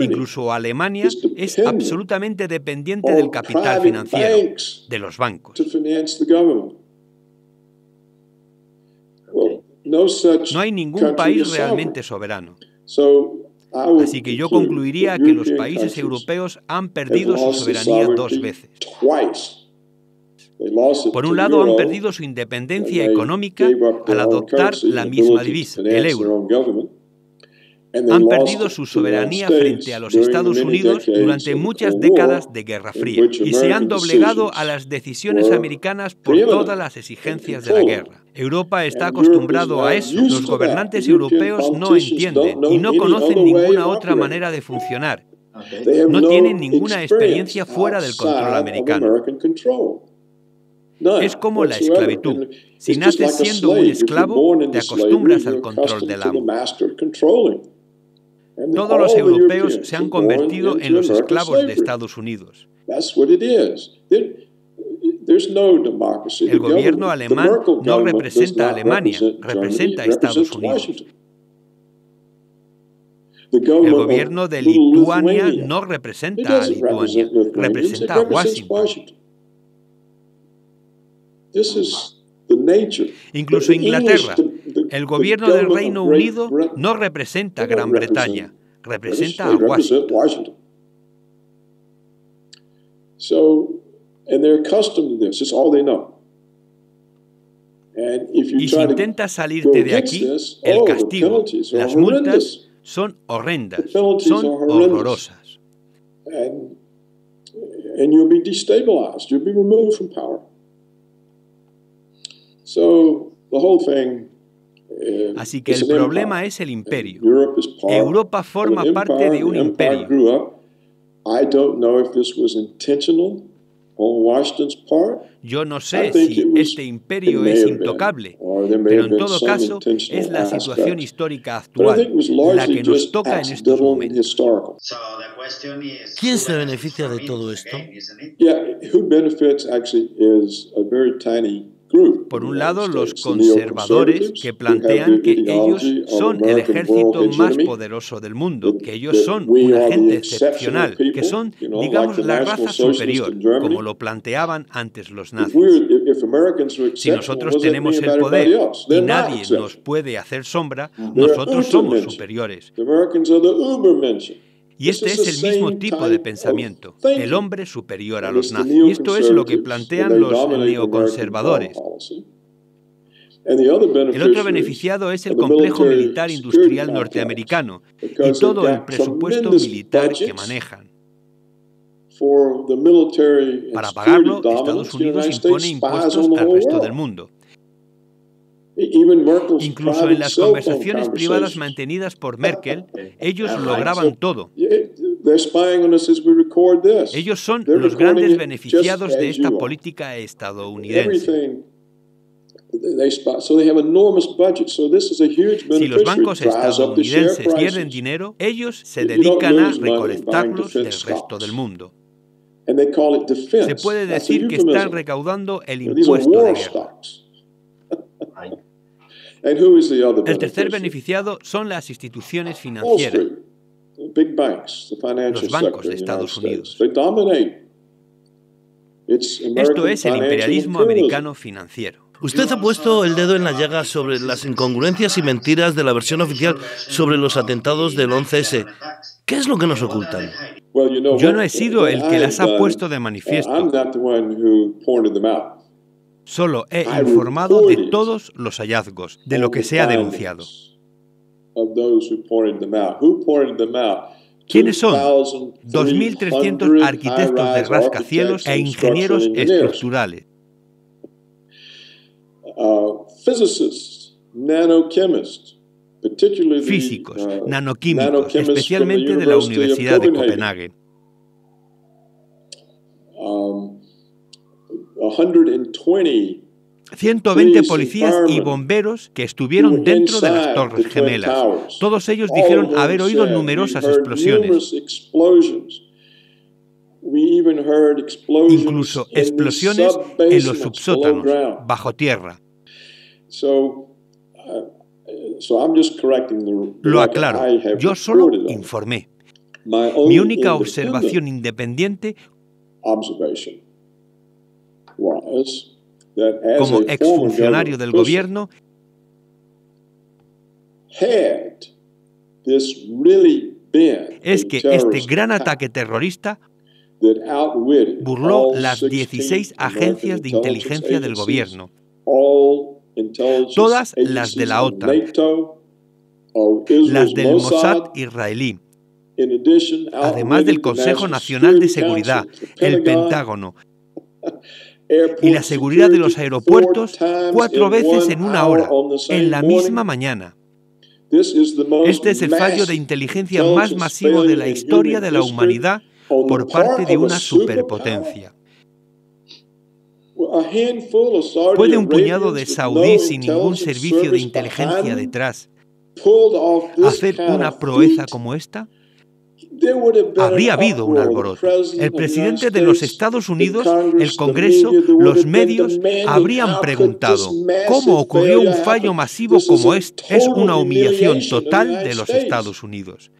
Incluso Alemania es absolutamente dependiente del capital financiero, de los bancos. No hay ningún país realmente soberano. Así que yo concluiría que los países europeos han perdido su soberanía dos veces. Por un lado, han perdido su independencia económica al adoptar la misma divisa, el euro. Han perdido su soberanía frente a los Estados Unidos durante muchas décadas de Guerra Fría y se han doblegado a las decisiones americanas por todas las exigencias de la guerra. Europa está acostumbrado a eso. Los gobernantes europeos no entienden y no conocen ninguna otra manera de funcionar. No tienen ninguna experiencia fuera del control americano. Es como la esclavitud. Si naces siendo un esclavo, te acostumbras al control del amo. Todos los europeos se han convertido en los esclavos de Estados Unidos. El gobierno alemán no representa a Alemania, representa a Estados Unidos. El gobierno de Lituania no representa a Lituania, representa a Washington. Incluso Inglaterra, el gobierno del Reino Unido no representa a Gran Bretaña, representa a Washington. Y si intentas salirte de aquí, el castigo, las multas son horrendas, son horrorosas. Así que el problema es el imperio. Europa forma parte de un imperio. Yo no sé si este imperio es intocable, pero en todo caso es la situación histórica actual, la que nos toca en estos momentos. ¿Quién se beneficia de todo esto? Por un lado, los conservadores que plantean que ellos son el ejército más poderoso del mundo, que ellos son una gente excepcional, que son, digamos, la raza superior, como lo planteaban antes los nazis. Si nosotros tenemos el poder y nadie nos puede hacer sombra, nosotros somos superiores. Y este es el mismo tipo de pensamiento, el hombre superior a los nazis. Y esto es lo que plantean los neoconservadores. El otro beneficiado es el complejo militar industrial norteamericano y todo el presupuesto militar que manejan. Para pagarlo, Estados Unidos impone impuestos al resto del mundo. Incluso en las conversaciones privadas mantenidas por Merkel, ellos lograban todo. Ellos son los grandes beneficiados de esta política estadounidense. Si los bancos estadounidenses pierden dinero, ellos se dedican a recolectarlos del resto del mundo. Se puede decir que están recaudando el impuesto de guerra. El tercer beneficiado son las instituciones financieras, los bancos de Estados Unidos. Esto es el imperialismo americano financiero. Usted ha puesto el dedo en la llaga sobre las incongruencias y mentiras de la versión oficial sobre los atentados del 11S. ¿Qué es lo que nos ocultan? Yo no he sido el que las ha puesto de manifiesto. Solo he informado de todos los hallazgos, de lo que se ha denunciado. ¿Quiénes son? 2.300 arquitectos de rascacielos e ingenieros estructurales. Físicos, nanoquímicos, especialmente de la Universidad de Copenhague. 120 120 policías y bomberos que estuvieron dentro de las Torres Gemelas. Todos ellos dijeron haber oído numerosas explosiones. Incluso explosiones en los subsótanos, bajo tierra. Lo aclaro, yo solo informé. Mi única observación independiente como exfuncionario del gobierno es que este gran ataque terrorista burló las 16 agencias de inteligencia del gobierno, todas las de la OTAN, las del Mossad israelí, además del Consejo Nacional de Seguridad, el Pentágono y la seguridad de los aeropuertos 4 veces en una hora, en la misma mañana. Este es el fallo de inteligencia más masivo de la historia de la humanidad por parte de una superpotencia. ¿Puede un puñado de saudíes sin ningún servicio de inteligencia detrás hacer una proeza como esta? Habría habido un alboroto. El presidente de los Estados Unidos, el Congreso, los medios habrían preguntado ¿cómo ocurrió un fallo masivo como este? Es una humillación total de los Estados Unidos.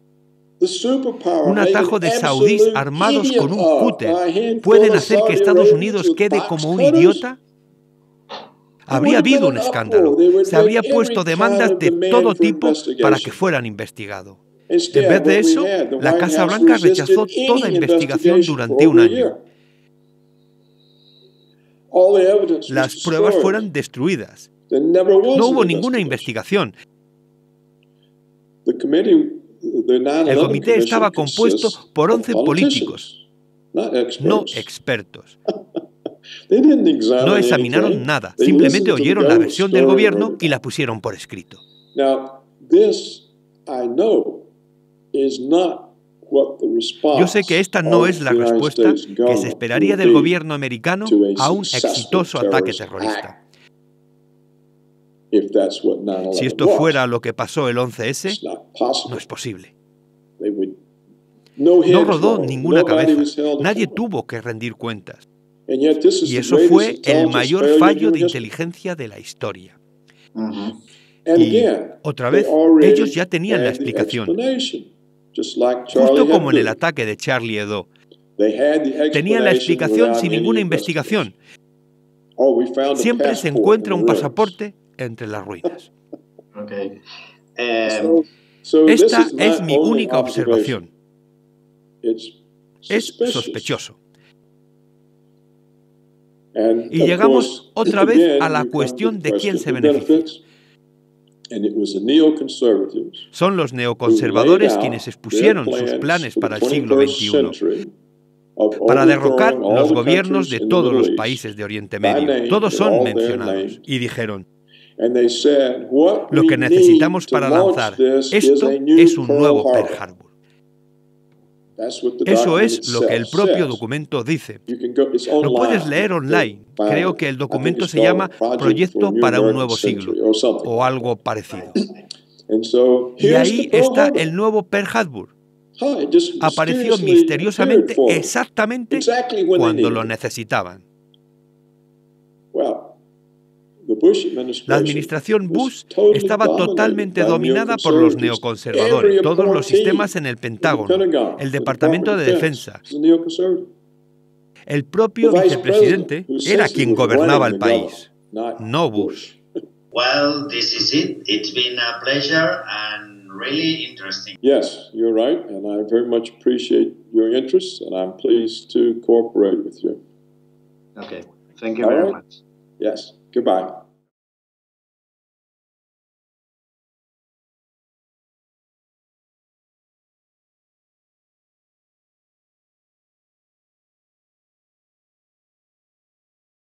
Un atajo de saudíes armados con un cúter ¿pueden hacer que Estados Unidos quede como un idiota? Habría habido un escándalo. Se habría puesto demandas de todo tipo para que fueran investigados. En vez de eso, la Casa Blanca rechazó toda investigación durante un año. Las pruebas fueron destruidas. No hubo ninguna investigación. El comité estaba compuesto por 11 políticos, no expertos. No examinaron nada, simplemente oyeron la versión del gobierno y la pusieron por escrito. Yo sé que esta no es la respuesta que se esperaría del gobierno americano a un exitoso ataque terrorista. Si esto fuera lo que pasó el 11S, no es posible. No rodó ninguna cabeza, nadie tuvo que rendir cuentas. Y eso fue el mayor fallo de inteligencia de la historia. Y, otra vez, ellos ya tenían la explicación. Justo como en el ataque de Charlie Hebdo. Tenían la explicación sin ninguna investigación. Siempre se encuentra un pasaporte entre las ruinas. Esta es mi única observación. Es sospechoso. Y llegamos otra vez a la cuestión de quién se beneficia. Son los neoconservadores quienes expusieron sus planes para el siglo XXI, para derrocar los gobiernos de todos los países de Oriente Medio. Todos son mencionados. Y dijeron, lo que necesitamos para lanzar esto es un nuevo Pearl Harbor. Eso es lo que el propio documento dice. Lo puedes leer online. Creo que el documento se llama Proyecto para un Nuevo Siglo o algo parecido. Y ahí está el nuevo Pearl Harbor. Apareció misteriosamente exactamente cuando lo necesitaban. La administración Bush estaba totalmente dominada por los neoconservadores, todos los sistemas en el Pentágono, el Departamento de Defensa. El propio vicepresidente era quien gobernaba el país, no Bush. Well, this is it. It's been a pleasure and really interesting. Yes, you're right, and I very much appreciate your interest, and I'm pleased to cooperate with you. Okay, thank you very much. Yes. Goodbye.